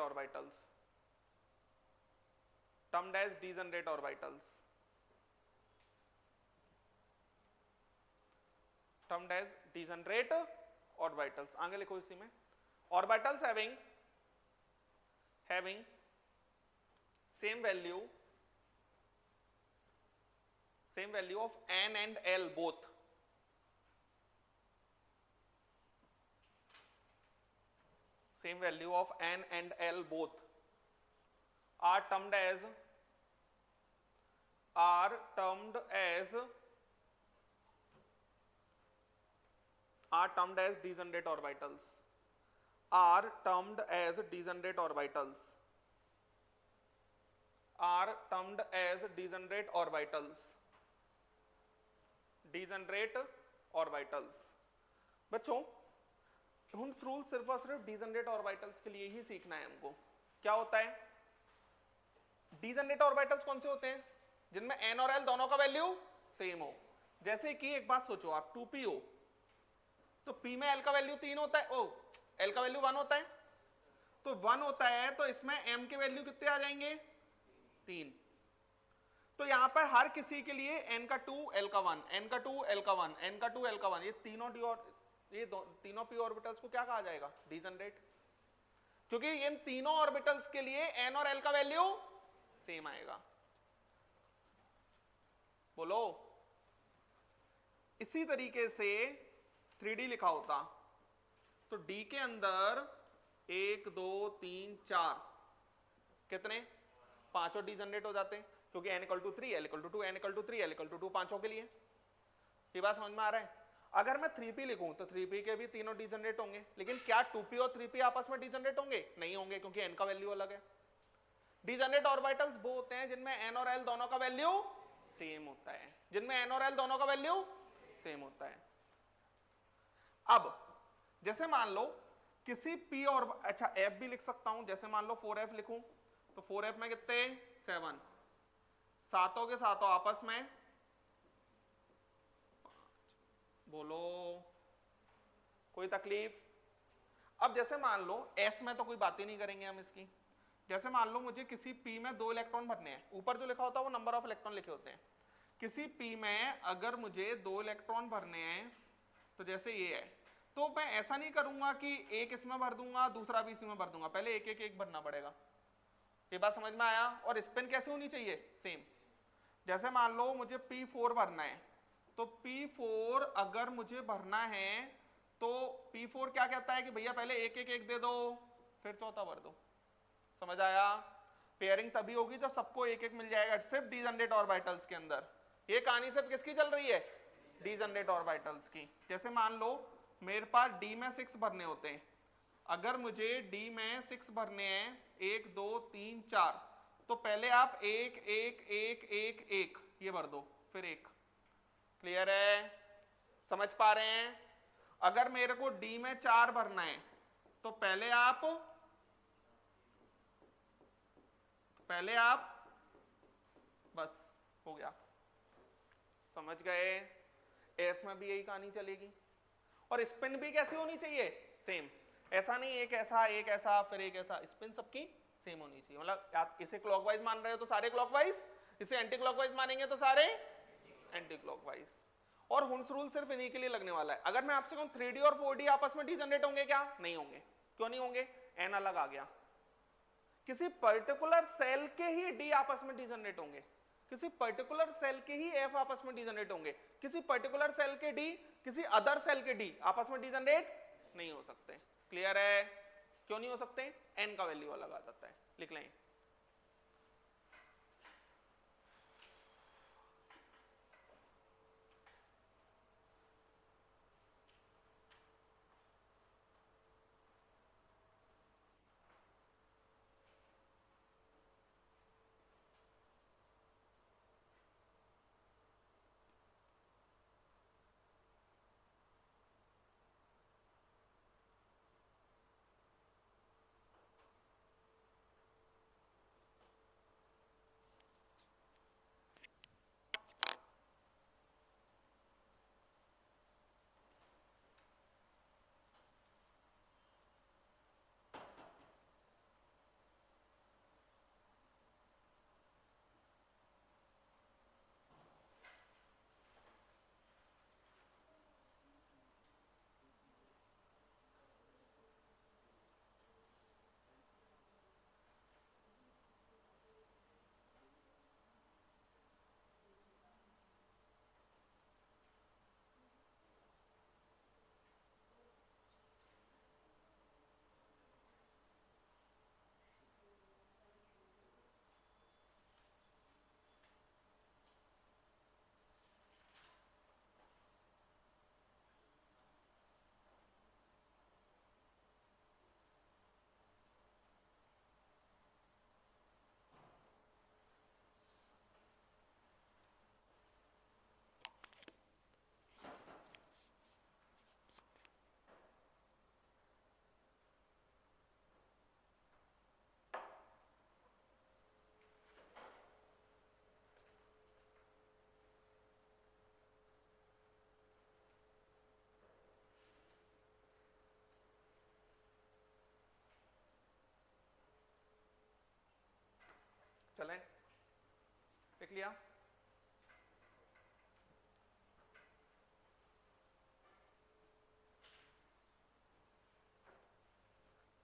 orbitals, आगे लिखो इसी में orbitals having same value of n and l both are termed as degenerate orbitals, बच्चों रूल सिर्फ और सिर्फ डीजनरेट ऑर्बिटल्स के लिए ही सीखना है हमको। क्या होता है डीजनरेट ऑर्बिटल्स? कौन से होते हैं? जिनमें n और l दोनों का वैल्यू सेम हो। जैसे कि एक बात सोचो आप, 2p हो तो p में l का वैल्यू 3 होता है, l का वैल्यू 1 होता है, तो 1 होता है तो इसमें m के वैल्यू कितने आ जाएंगे? 3। तो यहां पर हर किसी के लिए n का 2 l का 1, n का 2 l का 1, n का 2 l का 1, ये तीनों p ऑर्बिटल्स को क्या कहा जाएगा? डीजनरेट, क्योंकि इन तीनों ऑर्बिटल्स के लिए n और l का वैल्यू सेम आएगा। बोलो इसी तरीके से 3D लिखा होता तो D के अंदर 1 2 3 4 कितने? पांचों डीजनरेट हो जाते हैं, क्योंकि n = 3 l = 2 n = 3 l = 2 पांचों के लिए। ये बात समझ में आ रहा है? अगर मैं 3p लिखूं तो 3p के भी तीनों डीजनरेट होंगे, लेकिन क्या 2p और 3p आपस में डीजनरेट होंगे? नहीं होंगे, क्योंकि n का वैल्यू अलग है। डीजनरेट ऑर्बिटल्स वो होते हैं जिनमें n और l दोनों का वैल्यू सेम होता है, अब जैसे मान लो किसी p और अच्छा f भी लिख सकता हूं, जैसे मान लो 4f लिखूं तो 4f में कितने? 7, सातों के सातों आपस में, बोलो कोई तकलीफ? अब जैसे मान लो s में तो कोई बात ही नहीं करेंगे हम इसकी। जैसे मान लो मुझे किसी p में 2 इलेक्ट्रॉन भरने हैं, ऊपर जो लिखा होता है वो नंबर ऑफ इलेक्ट्रॉन लिखे होते हैं। किसी p में अगर मुझे 2 इलेक्ट्रॉन भरने हैं तो जैसे ये है, तो मैं ऐसा नहीं करूंगा कि एक इसमें भर दूंगा दूसरा भी इसमें भर दूंगा, पहले एक एक एक भरना पड़ेगा। ये बात समझ में आया? और स्पिन कैसे होनी चाहिए? सेम। जैसे मान लो मुझे p4 भरना है, तो p4 अगर मुझे भरना है तो p4 क्या कहता है कि भैया पहले एक एक एक दे दो फिर चौथा भर दो। समझ आया? पेयरिंग तभी होगी जब सबको एक एक मिल जाएगा, सिर्फ डीजनरेट ऑर्बिटल्स के अंदर। ये कहानी सिर्फ किसकी चल रही है? डीजनरेट ऑर्बिटल्स की। जैसे मान लो मेरे पास d में 6 भरने होते हैं, अगर मुझे d में 6 भरने हैं 1 2 3 4, तो पहले आप एक एक एक एक एक ये भर दो, फिर एक। क्लियर है? समझ पा रहे हैं? अगर मेरे को डी में 4 भरना है तो पहले आप बस हो गया। समझ गए? एफ में भी यही कहानी चलेगी। और स्पिन भी कैसी होनी चाहिए? सेम। ऐसा नहीं एक ऐसा फिर एक ऐसा, स्पिन सबकी सेम होनी चाहिए। मतलब आप इसे क्लॉकवाइज मान रहे हो तो सारे क्लॉकवाइज, इसे एंटी क्लॉकवाइज मानेंगे तो सारे एंटी क्लॉकवाइज। और हुन्स रूल सिर्फ इन्हीं के लिए लगने वाला है। अगर मैं आपसे कहूं 3D और 4D आपस में डीजनरेट होंगे क्या? नहीं होंगे। क्यों नहीं होंगे? एन अलग आ गया। किसी पर्टिकुलर सेल के ही डी आपस में डीजनरेट होंगे, किसी पर्टिकुलर सेल के ही एफ आपस में डीजनरेट होंगे, किसी पर्टिकुलर सेल के डी किसी अदर सेल के डी आपस में डीजनरेट नहीं हो सकते। क्लियर है? क्यों नहीं हो सकते? एन का वैल्यू अलग आ जाता है। लिख लें। चलें, लिख लिया?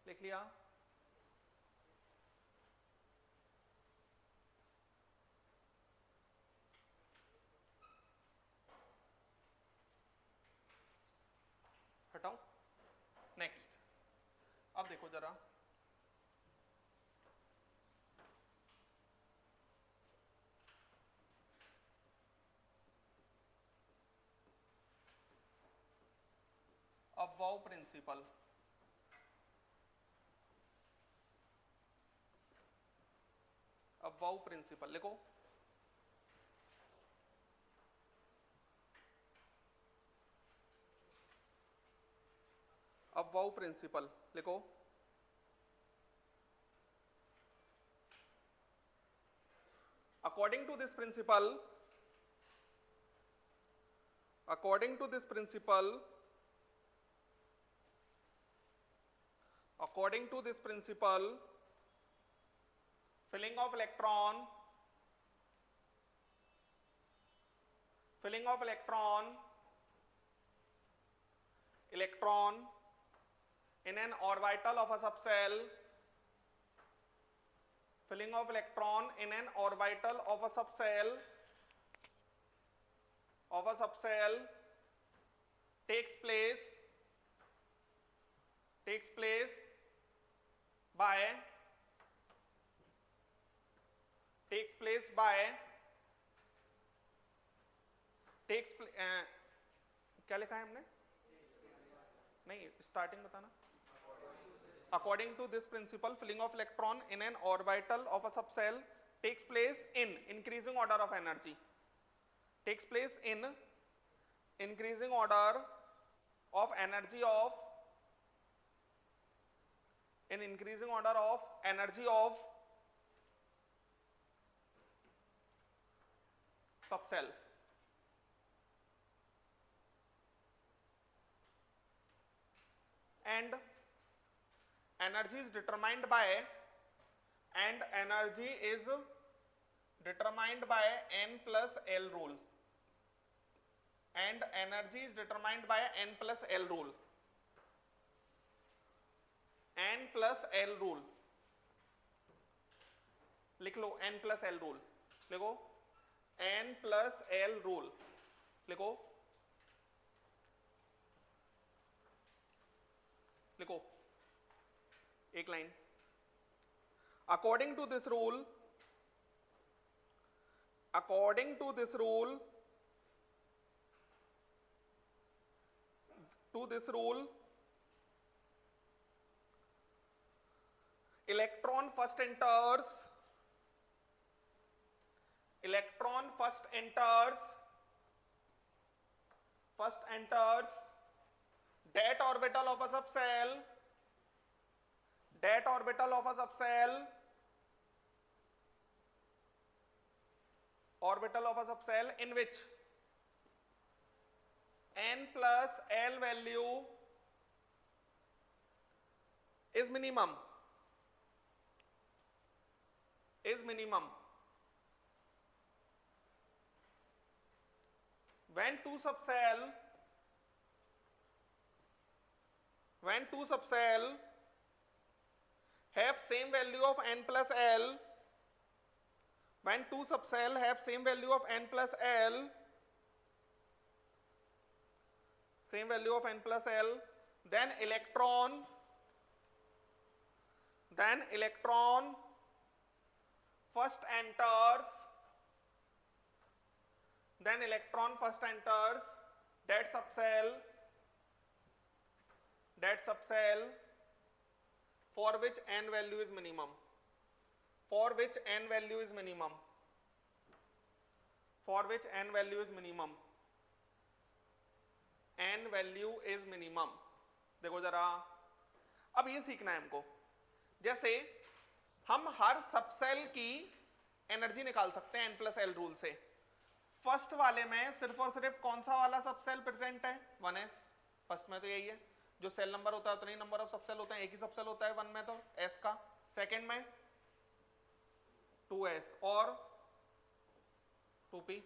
लिख लिया? हटाऊं? नेक्स्ट। अब देखो जरा, अबवाउ प्रिंसिपल। अबवाउ प्रिंसिपल लिखो। अबवाउ प्रिंसिपल लिखो। According to this principle, according to this principle, according to this principle, filling of electron, filling of electron, electron in an orbital of a subcell, filling of electron in an orbital of a subcell takes place by क्या लिखा है हमने? नहीं, starting बताना। According to this principle, filling of electron in an orbital of a subcell takes place in increasing order of energy. takes place in increasing order of energy of subcell. And energy is determined by n plus L rule. And energy is determined by n plus L rule. n plus L rule लिख लो, n plus L rule लिखो, n plus L rule लिखो, लिखो एक line. According to this rule, electron first enters that orbital of a subcell in which n plus L value is minimum. When two subcell have same value of n plus L, then electron first enters that subcell for which n value is minimum. n value is minimum. देखो जरा, अब ये सीखना है हमको. जैसे हम हर subshell की एनर्जी निकाल सकते हैं n प्लस एल रूल से. फर्स्ट वाले में सिर्फ और सिर्फ कौन सा वाला सबसेल प्रेजेंट है? 1s. फर्स्ट में तो यही है, जो सेल नंबर होता है उतना ही नंबर ऑफ सबसेल होता है, एक ही सबसेल होता है 1 में तो s का. सेकंड में 2s और 2p.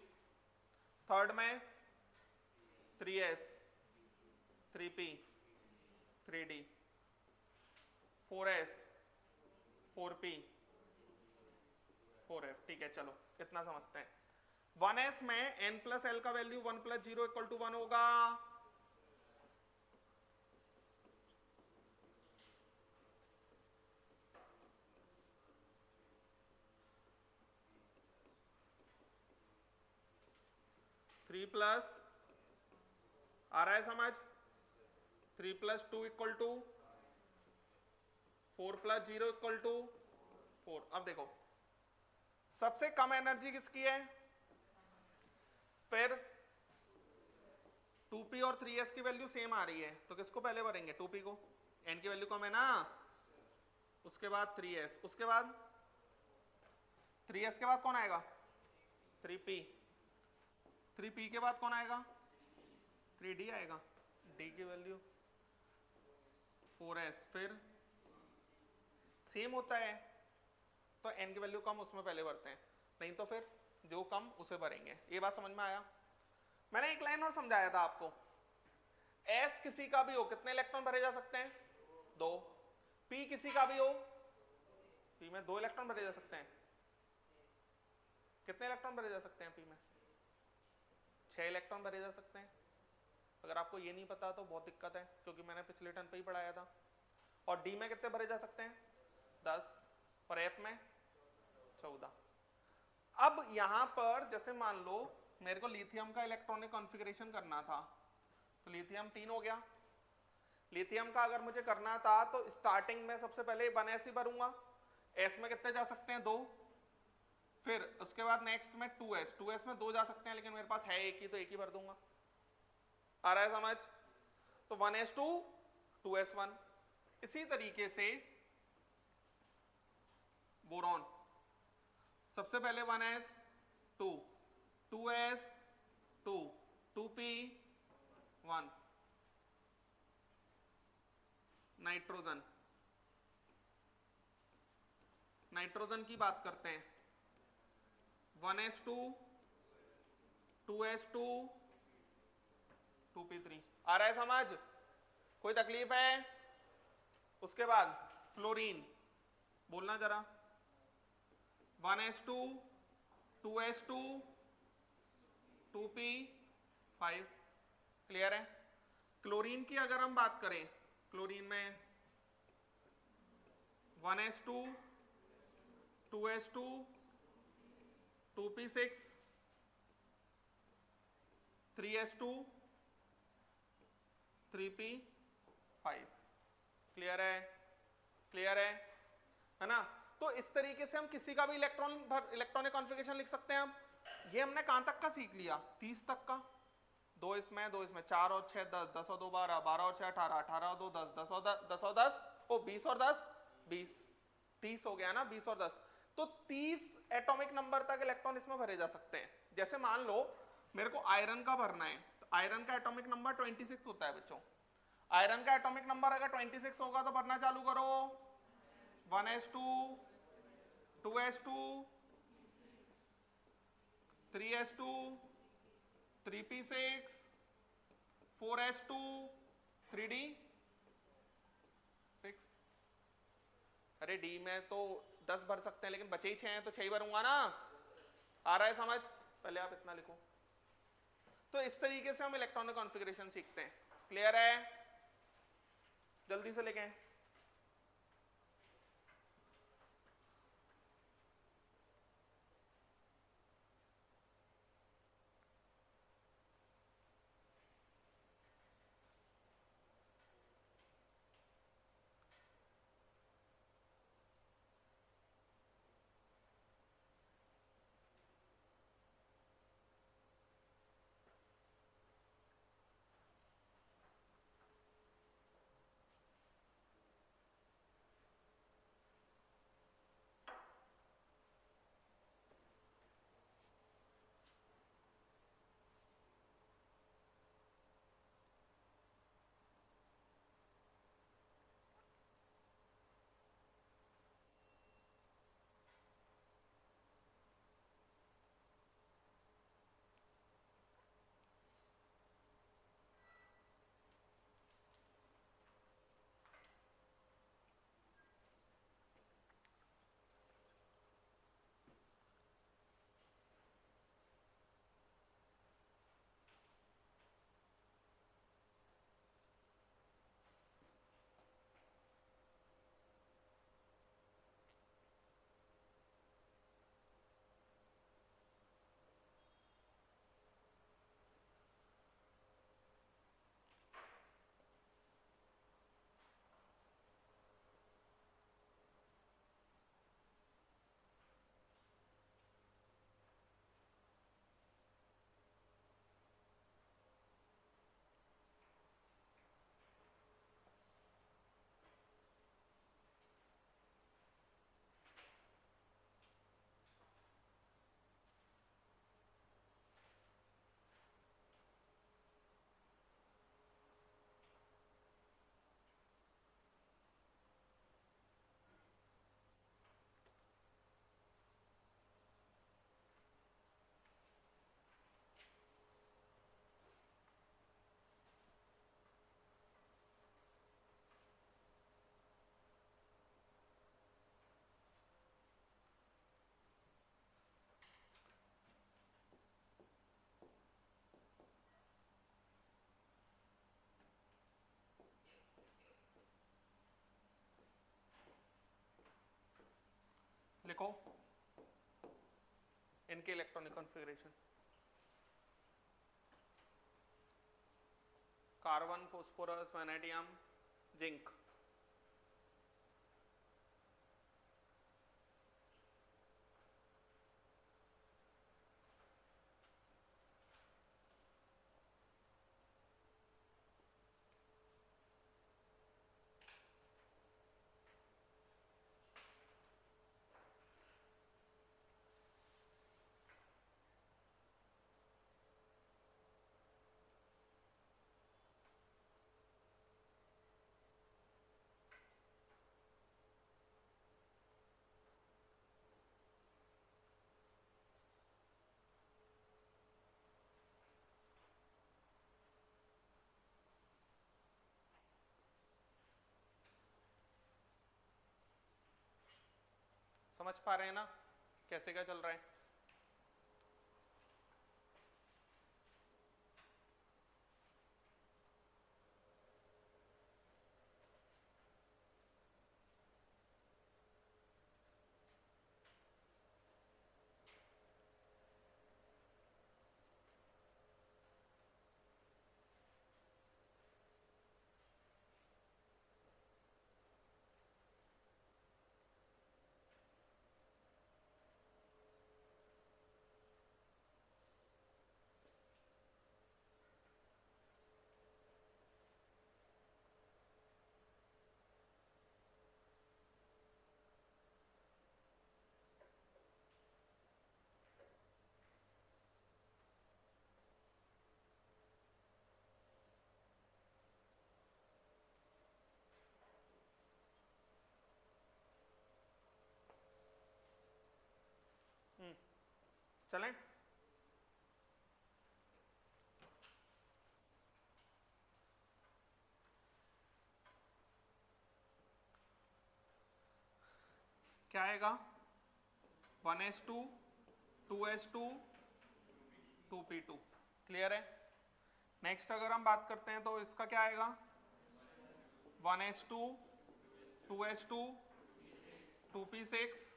थर्ड में 3s 3p 3d. 4s 4p 4f. ठीक है, चलो इतना समझते हैं. 1s में n प्लस एल का वैल्यू 1 प्लस 0 इक्वल टू 1 होगा. थ्री प्लस आ रहा है समझ? 3 plus 2 equal to 4 plus 0 equal to 4. अब देखो सबसे कम एनर्जी किसकी है? फिर 2p और 3s की वैल्यू सेम आ रही है, तो किसको पहले भरेंगे? 2p को. n की वैल्यू कम है ना. उसके बाद 3s, उसके बाद 3s के बाद कौन आएगा? 3p. 3p के बाद कौन आएगा? 3d आएगा. d की वैल्यू 4s. फिर सेम होता है तो n की वैल्यू कम, उसमें पहले भरते हैं, नहीं तो फिर जो कम उसे भरेंगे. ये बात समझ में आया? मैंने एक लाइन और समझाया था आपको. s किसी का भी हो, कितने इलेक्ट्रॉन भरे जा सकते हैं? 2. p किसी का भी हो, p में 2 इलेक्ट्रॉन भरे जा सकते हैं. कितने इलेक्ट्रॉन भरे जा सकते हैं p में? 6 इलेक्ट्रॉन भरे जा सकते हैं. अगर आपको ये नहीं पता तो बहुत दिक्कत है, क्योंकि मैंने पिछले टर्न पे ही पढ़ाया था. और d में कितने भरे जा सकते हैं? 10. और f में 14. अब यहां पर जैसे मान लो मेरे को लिथियम का इलेक्ट्रॉनिक कॉन्फ़िगरेशन करना था, तो लिथियम 3 हो गया. लिथियम का अगर मुझे करना था तो स्टार्टिंग में सबसे पहले 1s ही भरूंगा. s में कितने जा सकते हैं? 2. फिर उसके बाद नेक्स्ट में 2s, 2s में 2 जा सकते हैं लेकिन मेरे पास है एक ही तो एक ही भर दूंगा। आ रहा है समझ? तो 1s2 2s1। इसी तरीके से बोरॉन, सबसे पहले 1s2 2s2 2p1। Nitrogen, nitrogen की बात करते हैं 1s2 2s2 2p3। आ रहा है समझ? कोई तकलीफ है? उसके बाद फ्लोरीन, बोलना जरा 1s2 2s2 2p5। क्लियर है? क्लोरीन की अगर हम बात करें, क्लोरीन में 1s2 2s2 2p6 3s2 3p5। Clear है? क्लियर है ना? तो इस तरीके से हम किसी का भी इलेक्ट्रॉनिक कॉन्फ़िगरेशन लिख सकते हैं। हम ये हमने कहां तक का सीख लिया? 30 तक का। 2 इसमें 4 और 6 10, 10 और 2 12, 12 और 6 18, 18 और 2 10, 10 और 10 और 10 ओ 20 और 10 20, 30 हो गया ना, 20 और 10। तो 30 एटॉमिक नंबर तक इलेक्ट्रॉन इसमें भरे जा सकते हैं। जैसे मान लो मेरे को आयरन का भरना है, तो आयरन का एटॉमिक नंबर 26 होता है बच्चों। आयरन का एटॉमिक नंबर अगर 26 होगा तो भरना चालू करो 1s2 2s2 3s2 3p6 4s2 3d6। अरे डी में तो 10 भर सकते हैं लेकिन बचे ही 6 हैं तो 6 ही भरूंगा ना। आ रहा है समझ? पहले आप इतना लिखो। तो इस तरीके से हम इलेक्ट्रॉनिक कॉन्फ़िगरेशन सीखते हैं। क्लियर है? जल्दी से लिखें। लिखो इनके electronic configuration. Carbon, phosphorus, vanadium, zinc. समझ पा रहे हैं ना कैसे क्या चल रहा है? चलें? क्या आएगा? 1s2 2s2 2p2। क्लियर है? नेक्स्ट अगर हम बात करते हैं तो इसका क्या आएगा? 1s2 2s2 2p6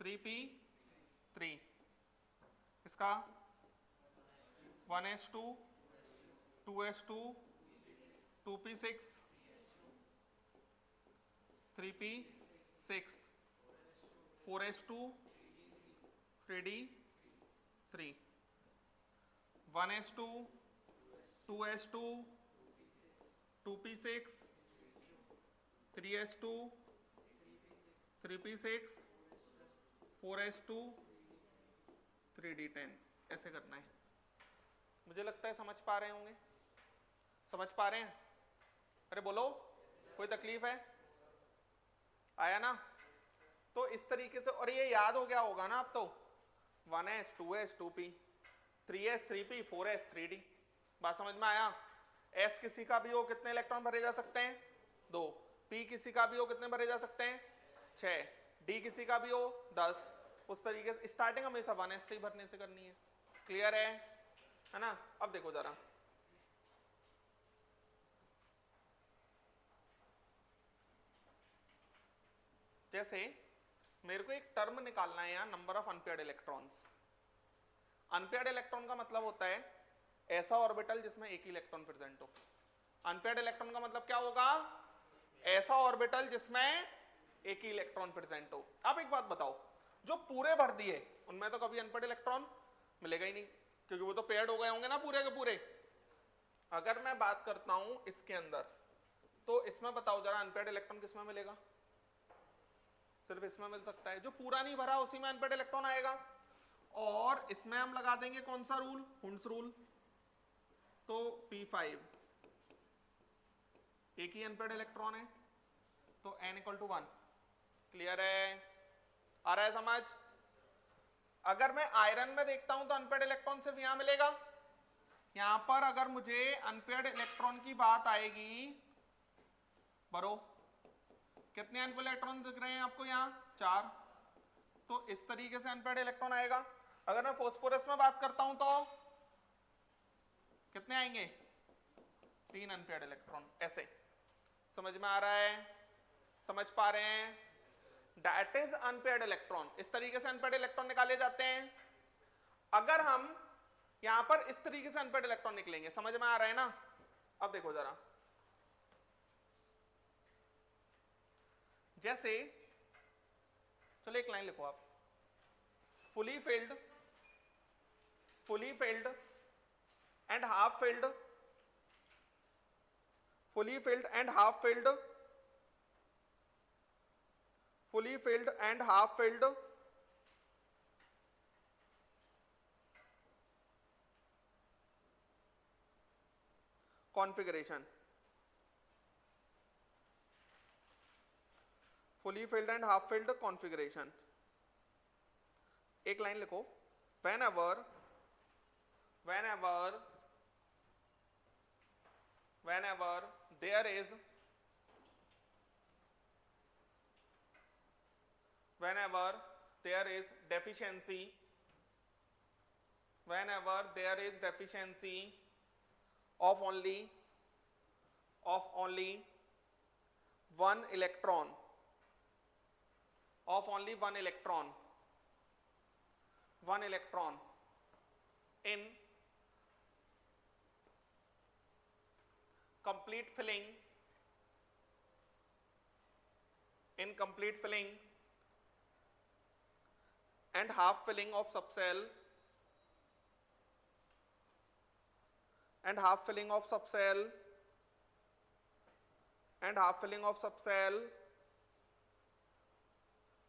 3p3। इसका 1s2 2s2 2p6 3p6 4s2 3d3 1s2 2s2 2p6 3s2 3p6 4s2 3d10। ऐसे करना है। मुझे लगता है समझ पा रहे होंगे। समझ पा रहे हैं? अरे बोलो, कोई तकलीफ है? आया ना? तो इस तरीके से, और ये याद हो गया होगा ना अब तो, 1s 2s 2p 3s 3p 4s 3d। बात समझ में आया? s किसी का भी हो कितने इलेक्ट्रॉन भरे जा सकते हैं? 2। p किसी का भी हो कितने भरे जा सकते हैं? 6। d किसी का भी हो 10। उस तरीके से स्टार्टिंग हमेशा 1s से ही भरने से करनी है। क्लियर है ना? अब देखो जरा, जैसे मेरे को एक टर्म निकालना है यहाँ, number of unpaired electrons. Unpaired electron का मतलब होता है ऐसा ऑर्बिटल जिसमें एक ही इलेक्ट्रॉन प्रेजेंट हो। अनपेयर्ड इलेक्ट्रॉन का मतलब क्या होगा? ऐसा ऑर्बिटल जिसमें एक ही इलेक्ट्रॉन प्रेजेंट हो। अब एक बात बताओ, जो पूरे भर दिए उनमें तो कभी अनपेयर्ड इलेक्ट्रॉन मिलेगा ही नहीं, क्योंकि वो तो पेयर्ड हो गए होंगे ना पूरे के पूरे। अगर मैं बात करता हूं इसके अंदर, तो इसमें बताओ जरा अनपेयर्ड इलेक्ट्रॉन किसमें मिलेगा? सिर्फ इसमें मिल सकता है। जो पूरा नहीं भरा उसी में अनपेयर्ड इलेक्ट्रॉन आएगा। और इसमें हम लगा देंगे कौन सा रूल? Hund's rule. तो p5 एक ही अनपेयर्ड इलेक्ट्रॉन है, तो n = 1। क्लियर है? आ रहा है समझ? अगर मैं आयरन में देखता हूं तो अनपेयर्ड इलेक्ट्रॉन सिर्फ यहां मिलेगा। यहां पर अगर मुझे अनपेयर्ड इलेक्ट्रॉन की बात आएगी, बरो कितने अनपेयर्ड इलेक्ट्रॉन दिख रहे हैं आपको? यहां 4। तो इस तरीके से अनपेयर्ड इलेक्ट्रॉन आएगा। अगर मैं फास्फोरस में बात करता हूं तो कितने आएंगे? 3 अनपेयर्ड इलेक्ट्रॉन। ऐसे समझ में आ रहा है? समझ पा रहे हैं? That is unpaired electron. इस तरीके से अनपेयर्ड इलेक्ट्रॉन निकाले जाते हैं। अगर हम यहां पर इस तरीके से अनपेयर्ड इलेक्ट्रॉन निकलेंगे, समझ में आ रहा है ना? अब देखो जरा, जैसे चलो एक लाइन लिखो आप, fully filled and half filled, fully filled and half filled, fully filled and half filled, configuration, fully filled and half filled configuration। एक लाइन लिखो, whenever there is whenever there is deficiency, whenever there is deficiency of only one electron, of only one electron in complete filling, and half filling of subcell,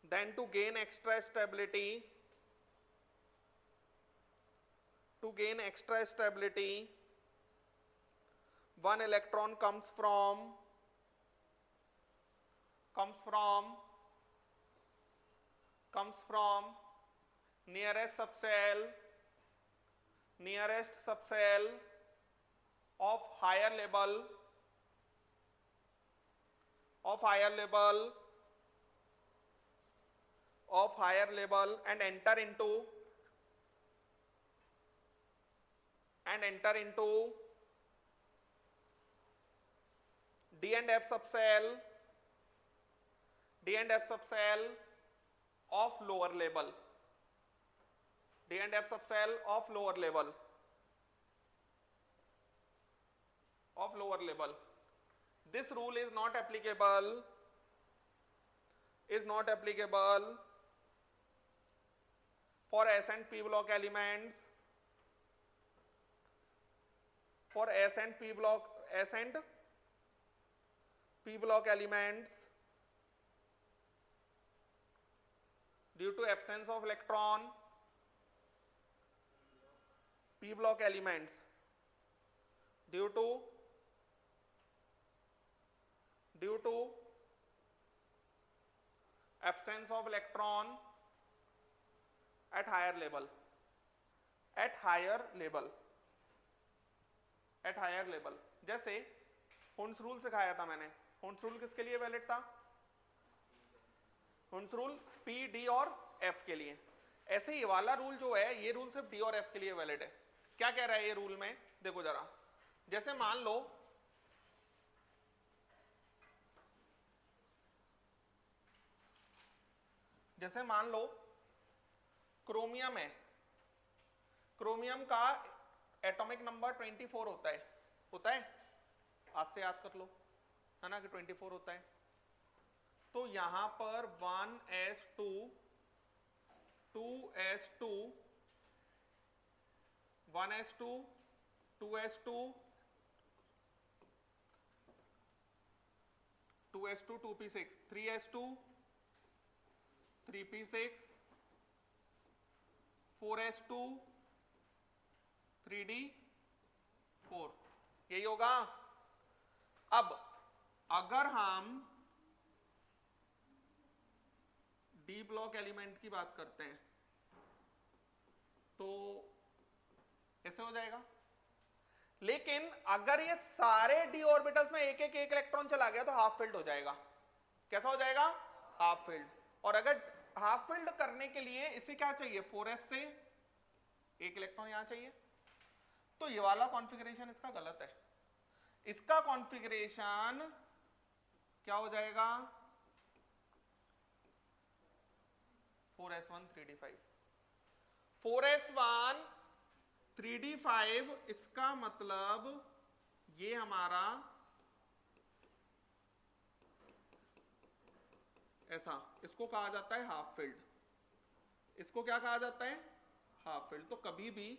then to gain extra stability, one electron comes from nearest subcell of higher level and enter into D and F subcell of lower level, This rule is not applicable for S and P block elements, due to absence of electron, P block elements due to absence of electron at higher level. जैसे Hund's rule सिखाया था मैंने, Hund's rule किसके लिए valid था? Hund's rule P, D और F के लिए। ऐसे ये वाला रूल जो है, ये रूल सिर्फ D और F के लिए वैलिड है। क्या कह रहा है ये रूल में? देखो जरा, जैसे मान लो क्रोमियम है, क्रोमियम का एटॉमिक नंबर 24 होता है, आज से याद कर लो, है ना, कि 24 होता है। तो यहां पर 1s2 2s2 1s2 2s2 2s2 2p6 3s2 3p6 4s2 3d4, यही होगा। अब अगर हम डी ब्लॉक एलिमेंट की बात करते हैं तो ऐसे हो जाएगा, लेकिन अगर ये सारे डी ऑर्बिटल्स में एक इलेक्ट्रॉन चला गया तो हाफ फिल्ड हो जाएगा। कैसा हो जाएगा? Half filled. और अगर हाफ फिल्ड करने के लिए इसे क्या चाहिए? 4s से एक इलेक्ट्रॉन यहां चाहिए, तो ये वाला कॉन्फ़िगरेशन इसका गलत है। इसका कॉन्फ़िगरेशन क्या हो जाएगा? 4s1 3d5 4s1 3d5, इसका मतलब ये हमारा ऐसा, इसको कहा जाता है हाफ फिल्ड। इसको क्या कहा जाता है? Half filled. तो कभी भी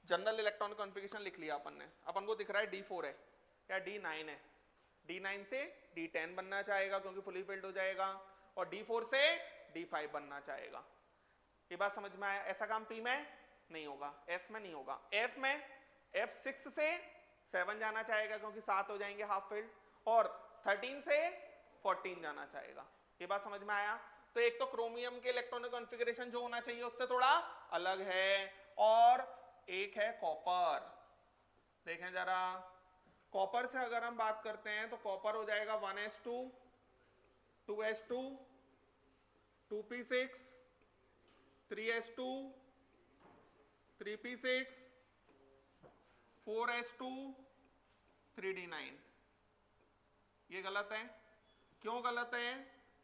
जनरल इलेक्ट्रॉन कॉन्फ़िगरेशन लिख लिया अपन को दिख रहा है D4 है या D9 है, D9 से D10 बनना चाहेगा क्योंकि फुली फिल्ड हो जाएगा, और D4 से D5 बनना चाहेगा। ये बात समझ में आया? ऐसा काम P में नहीं होगा, S में नहीं होगा। F में F6 से 7 जाना चाहेगा क्योंकि 7 हो जाएंगे हाफ फिल्ड, और 13 से 14 जाना चाहेगा। ये बात समझ में आया? तो एक तो क्रोमियम के इलेक्ट्रॉनिक कॉन्फ़िगरेशन जो होना चाहिए उससे थोड़ा अलग है, और एक है कॉपर। देखें जरा, कॉपर से अगर हम बात करते हैं तो कॉपर हो जाएगा 1s2 2s2 2p6 3s2 3p6 4s2 3d9। ये गलत है। क्यों गलत है?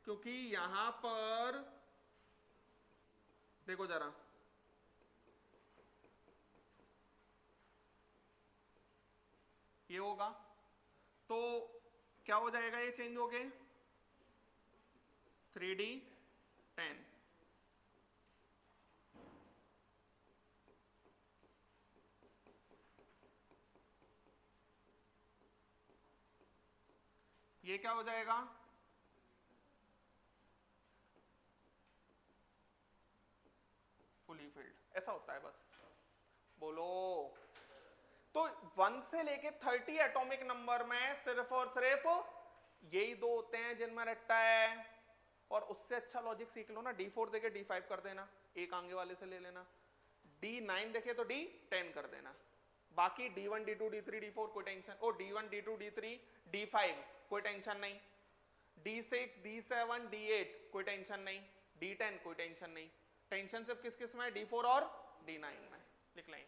क्योंकि यहां पर देखो जरा, ये होगा तो क्या हो जाएगा, ये चेंज हो गए 3d10। ये क्या हो जाएगा, फुली फिल्ड। ऐसा होता है बस। बोलो। तो 1 से लेके 30 एटॉमिक नंबर में सिर्फ और सिर्फ यही दो होते हैं जिनमें रट्टा है। और उससे अच्छा लॉजिक सीख लो ना, D4 देके D5 कर देना, एक आगे वाले से ले लेना। D9 देखे तो D10 कर देना। बाकी D1 D2 D3 D4 कोई टेंशन, ओ D1 D2 D3 D5 कोई टेंशन नहीं, D6 D7 D8 कोई टेंशन नहीं, D10 कोई टेंशन नहीं। टेंशन सिर्फ किस किस में, D4 और D9 में। लिख लें।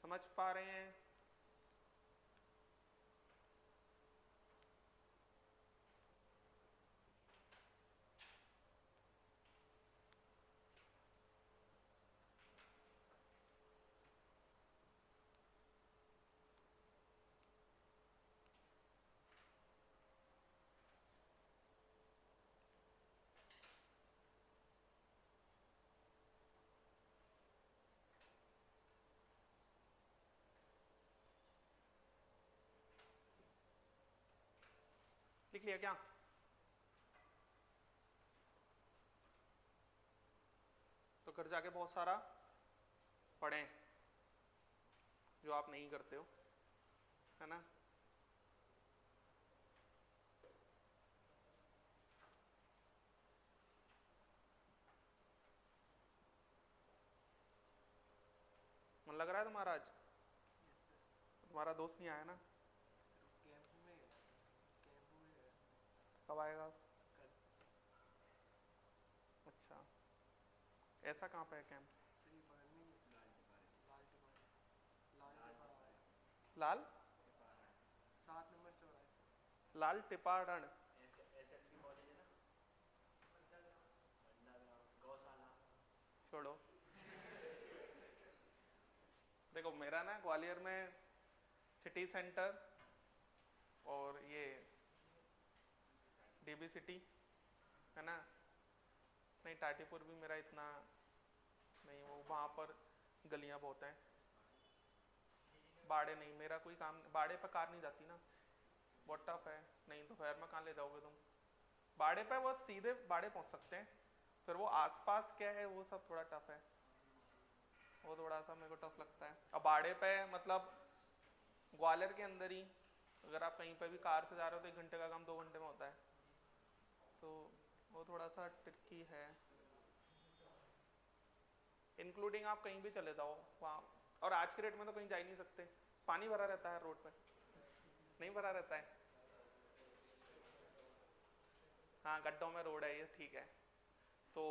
समझ पा रहे हैं? लिख लिया क्या? तो घर जाके बहुत सारा पढ़ें जो आप नहीं करते हो, है ना। मन लग रहा है तुम्हारा आज? तुम्हारा दोस्त नहीं आया ना? कब आएगा? अच्छा, ऐसा कहाँ पे है कैंप? लाल 7 नंबर चौराहे। लाल टिपारण। छोड़ो। देखो मेरा ना ग्वालियर में सिटी सेंटर और ये डीबी सिटी है ना, नहीं टाटीपुर भी मेरा इतना नहीं, वो वहाँ पर गलियाँ बहुत हैं। बाड़े नहीं, मेरा कोई काम, बाड़े पर कार नहीं जाती ना, बहुत टफ है। नहीं दोपहर में कहाँ ले जाओगे तुम बाड़े पे? वो सीधे बाड़े पहुँच सकते हैं, फिर वो आसपास क्या है वो सब थोड़ा टफ है, वो थोड़ा सा मेरे को टफ लगता है। अब बाड़े पे मतलब ग्वालियर के अंदर ही अगर आप कहीं पे भी कार से जा रहे हो तो 1 घंटे का काम 2 घंटे में होता है, तो वो थोड़ा सा ट्रिकी है। इंक्लूडिंग आप कहीं भी चले जाओ वहाँ, और आज के रेट में तो कहीं जा ही नहीं सकते, पानी भरा रहता है रोड पे, नहीं भरा रहता है। हाँ गड्ढों में रोड है ये, ठीक है। तो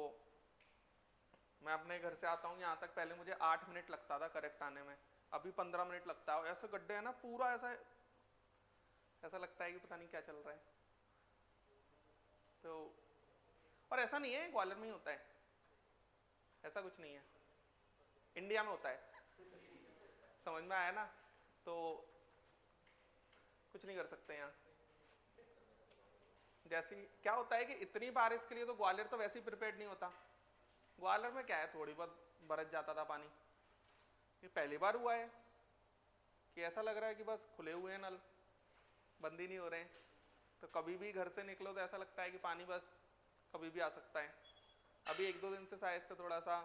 मैं अपने घर से आता हूँ यहाँ तक, पहले मुझे 8 मिनट लगता था करेक्ट आने में, अभी 15 मिनट लगता है। ऐसे गड्ढे हैं ना, पूरा ऐसा लगता है कि पता नहीं क्या चल रहा है। तो और ऐसा नहीं है ग्वालियर में ही होता है, ऐसा कुछ नहीं है, इंडिया में होता है। समझ में आया ना? तो कुछ नहीं कर सकते यहाँ। जैसी क्या होता है कि इतनी बारिश के लिए तो ग्वालियर तो वैसे ही प्रिपेयर्ड नहीं होता। ग्वालियर में क्या है, थोड़ी बहुत बरस जाता था पानी। ये पहली बार हुआ है कि ऐसा लग रहा है कि बस खुले हुए हैं नल, बंद ही नहीं हो रहे हैं। तो कभी भी घर से निकलो तो ऐसा लगता है कि पानी बस कभी भी आ सकता है। अभी 1-2 दिन से शायद से थोड़ा सा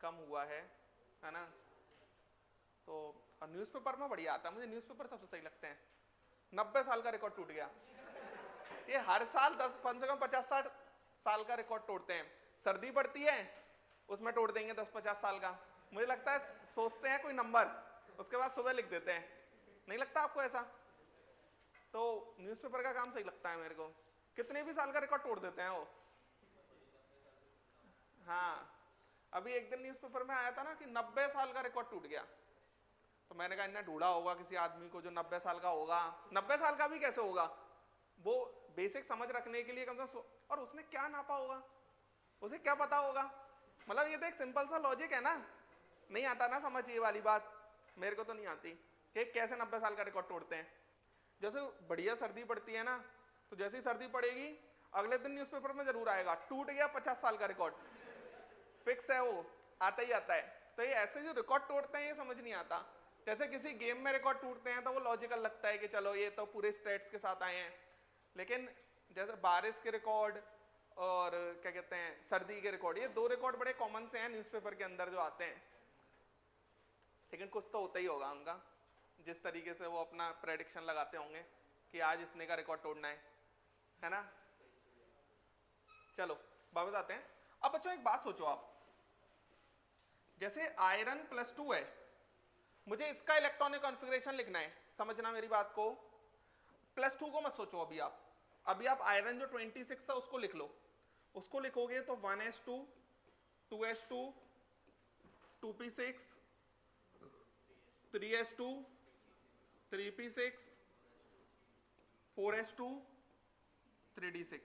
कम हुआ है ना? तो और न्यूज़पेपर में बढ़िया आता है, मुझे न्यूज़पेपर सबसे सही लगते हैं। 90 साल का रिकॉर्ड टूट गया। ये हर साल 10 कम से कम 50-60 साल का रिकॉर्ड तोड़ते हैं। सर्दी पड़ती है उसमें तोड़ देंगे 10-50 साल का। मुझे लगता है सोचते हैं कोई नंबर, उसके बाद सुबह लिख देते हैं। नहीं लगता आपको ऐसा? तो न्यूज़पेपर का काम सही लगता है मेरे को, कितने भी साल का रिकॉर्ड तोड़ देते हैं वो। हाँ अभी एक दिन न्यूज़पेपर में आया था ना कि 90 साल का रिकॉर्ड टूट गया। तो मैंने कहा इन्हें ढूंढा होगा किसी आदमी को जो 90 साल का होगा। 90 साल का भी कैसे होगा, वो बेसिक समझ रखने के लिए कम से कम। और उसने क्या नापा होगा, उसे क्या पता होगा? मतलब ये तो एक सिंपल सा लॉजिक है ना। नहीं आता ना समझ ये वाली बात, मेरे को तो नहीं आती कि कैसे 90 साल का रिकॉर्ड तोड़ते हैं। जैसे बढ़िया सर्दी पड़ती है ना, तो जैसे ही सर्दी पड़ेगी अगले दिन न्यूज़पेपर में जरूर आएगा टूट गया 50 साल का रिकॉर्ड। फिक्स है, वो आता ही आता है। तो ये ऐसे जो रिकॉर्ड तोड़ते हैं ये समझ नहीं आता। जैसे किसी गेम में रिकॉर्ड टूटते हैं तो वो लॉजिकल लगता है कि चलो ये तो पूरे स्टेट्स के साथ आए हैं। लेकिन जैसे बारिश के रिकॉर्ड और क्या कहते हैं सर्दी के रिकॉर्ड, ये 2 रिकॉर्ड बड़े कॉमन से हैं न्यूज़पेपर के अंदर जो आते हैं। लेकिन कुछ तो होता ही होगा उनका, जिस तरीके से वो अपना प्रेडिक्शन लगाते होंगे कि आज इतने का रिकॉर्ड तोड़ना है ना? चलो वापस आते हैं। अब बच्चों एक बात सोचो आप, जैसे आयरन +2 है, मुझे इसका इलेक्ट्रॉनिक कॉन्फ़िगरेशन लिखना है। समझना मेरी बात को, +2 को मत सोचो अभी आप आयरन जो 26 है उसको लिख लो। उसको लिखोगे तो 1s2 2s2 2p6 3s2 3p6 4s2 3d6।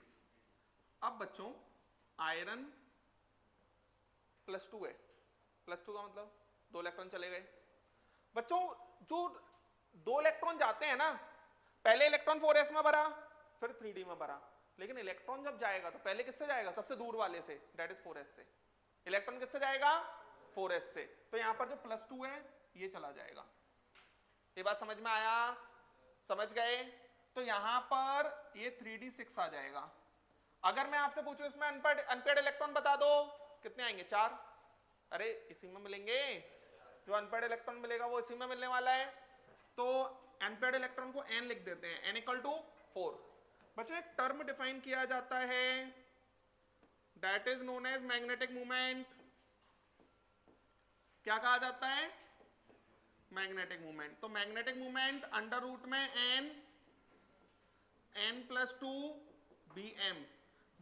अब बच्चों आयरन +2 है, +2 का मतलब 2 इलेक्ट्रॉन चले गए। बच्चों जो 2 इलेक्ट्रॉन जाते हैं ना, पहले इलेक्ट्रॉन 4s में भरा फिर 3d में भरा, लेकिन इलेक्ट्रॉन जब जाएगा तो पहले किससे जाएगा? सबसे दूर वाले से, दैट इज 4s से। इलेक्ट्रॉन किससे जाएगा? 4s से। तो यहां पर जो +2 है ये चला जाएगा। ये बात समझ में आया? समझ गए? तो यहां पर ये 3d6 आ जाएगा। अगर मैं आपसे पूछूं इसमें अनपेड इलेक्ट्रॉन बता दो, कितने आएंगे? 4। अरे इसी में मिलेंगे, जो अनपेड इलेक्ट्रॉन मिलेगा वो इसी में मिलने वाला है। तो अनपेड इलेक्ट्रॉन को n लिख देते हैं, n = 4। बच्चों एक टर्म डिफाइन किया जाता है, that is known as magnetic movement. क्या कहा जाता है? Magnetic movement. तो मैग्नेटिक मूवमेंट √ में n+2 bm।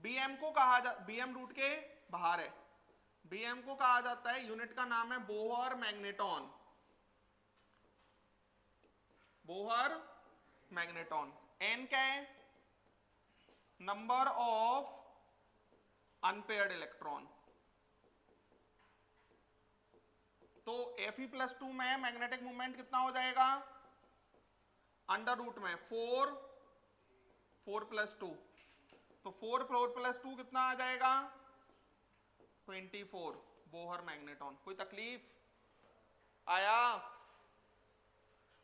bm को कहा bm रूट के बाहर है, bm को कहा जाता है, यूनिट का नाम है Bohr magneton. Bohr magneton. n क्या है? Number of unpaired electron. तो Fe+2 में मैग्नेटिक मूवमेंट कितना हो जाएगा? √ में 4 + 2। तो 4 + 2 कितना आ जाएगा? 24 बोहर मैग्नेटॉन। कोई तकलीफ आया?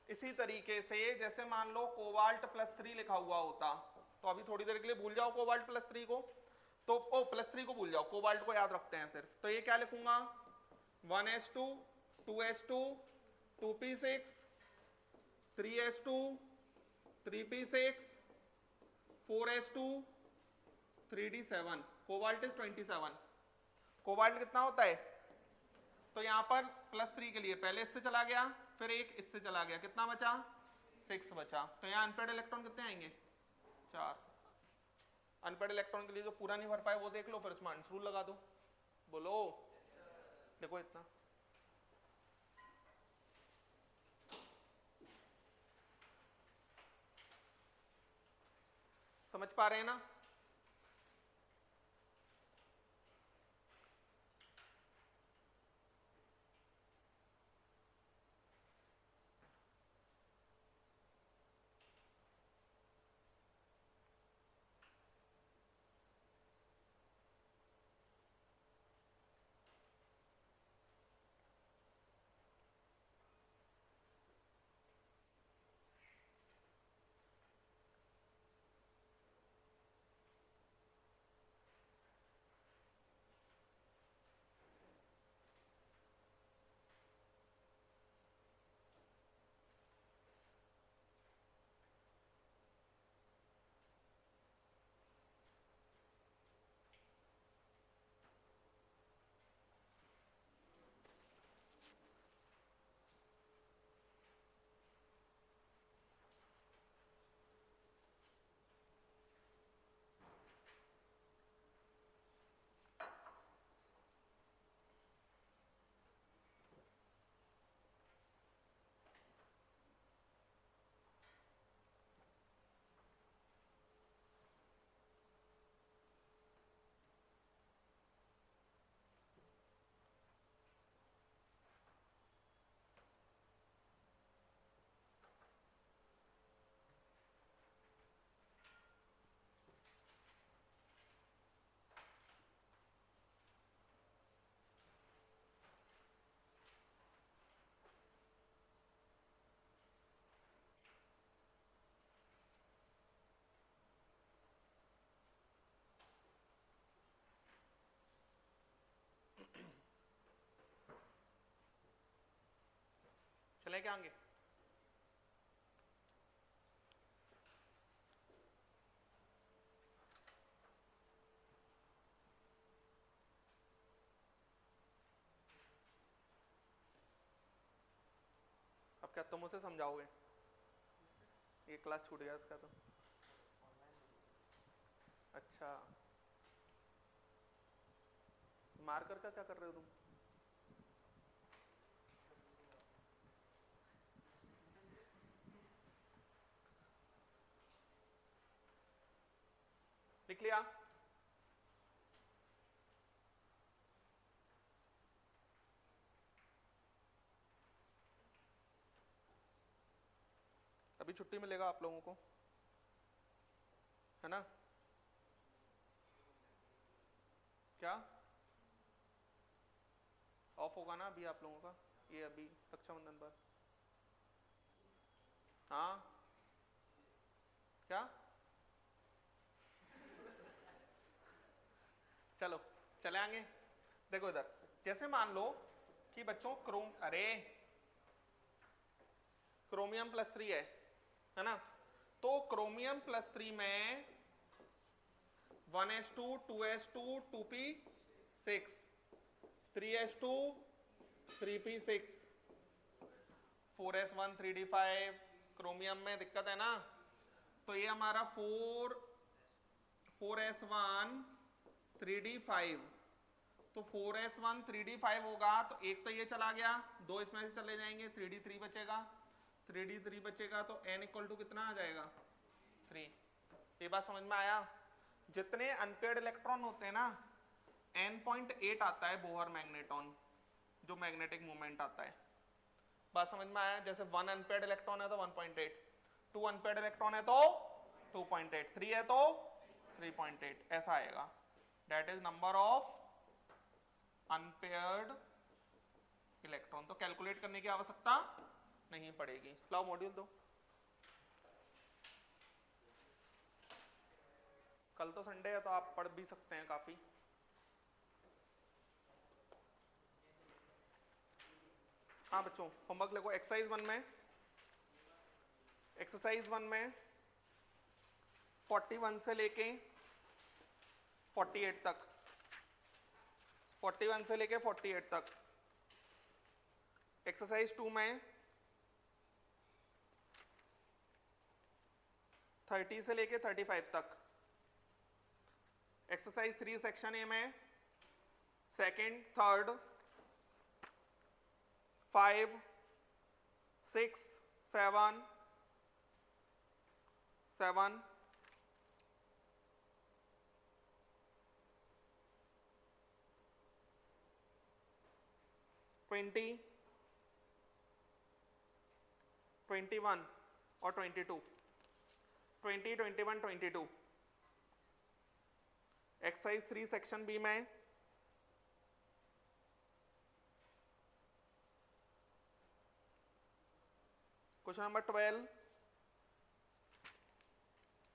इसी तरीके से जैसे मान लो कोबाल्ट +3 लिखा हुआ होता, तो अभी थोड़ी देर के लिए भूल जाओ कोबाल्ट +3 को, तो +3 को भूल जाओ, कोबाल्ट को याद रखते हैं सिर्फ। तो ये क्या लिखूंगा? 1s2 2s2 2p6 3s2 3p6 4s2 3d7। Cobalt is 27। Cobalt कितना होता है? तो यहां पर +3 के लिए पहले इससे चला गया, फिर एक इससे चला गया, कितना बचा? 6 बचा। तो यहां अनपेड इलेक्ट्रॉन कितने आएंगे? 4। अनपेड इलेक्ट्रॉन के लिए जो पूरा नहीं भर पाए वो देख लो, फिर उसमें अंश रूल लगा दो। बोलो। देखो इतना समझ पा रहे हैं ना? चले क्या आगे? अब क्या तुम उसे समझाओगे? ये क्लास छूट गया उसका तो। अच्छा, मार्कर का क्या कर रहे हो तुम? लिख लिया? अभी छुट्टी मिलेगा आप लोगों को, है ना? क्या ऑफ होगा ना अभी आप लोगों का? ये अभी रक्षाबंधन पर। हाँ क्या? चलो चले आगे। देखो इधर, जैसे मान लो कि बच्चों क्रोमियम +3 है ना? तो क्रोमियम +3 में 1s2 2s2 2p6 3s2 3p6 4s1 3d5। Chromium में दिक्कत है ना, तो ये हमारा 4s1 3d5, तो 4s1 3d5 होगा, तो एक तो ये चला गया, दो इसमें से चले जाएंगे, 3d3 बचेगा, 3d3 बचेगा, तो n इक्वल टू कितना आ जाएगा? 3। ये बात समझ में आया? जितने अनपेयर्ड इलेक्ट्रॉन होते हैं ना, n.8 आता है बोहर मैग्नेटॉन, जो मैग्नेटिक मूवमेंट आता है। बात समझ में आया? जैसे 1 अनपेयर्ड इलेक्ट्रॉन है तो 1.8, 2 अनपेयर्ड इलेक्ट्रॉन है तो 2.8, 3 है तो 3.8, ऐसा आएगा। That is number of unpaired electron. तो कैलकुलेट करने की आवश्यकता नहीं पड़ेगी। लाओ मॉड्यूल दो। कल तो संडे है तो आप पढ़ भी सकते हैं काफी। हाँ बच्चों, होमवर्क लिखो। एक्सरसाइज 1 में 41 से लेके 48 तक, 41 से लेके 48 तक। एक्सरसाइज 2 में 30 से लेके 35 तक। एक्सरसाइज 3 सेक्शन ए में सेकंड, थर्ड, 5, 6, 7, 7, 20, 21 और 22, 20, 21, 22। एक्सरसाइज 3 सेक्शन बी में क्वेश्चन नंबर 12,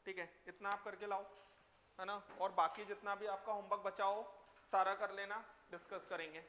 ठीक है, इतना आप करके लाओ, है ना। और बाकी जितना भी आपका होमवर्क बचा हो सारा कर लेना, डिस्कस करेंगे।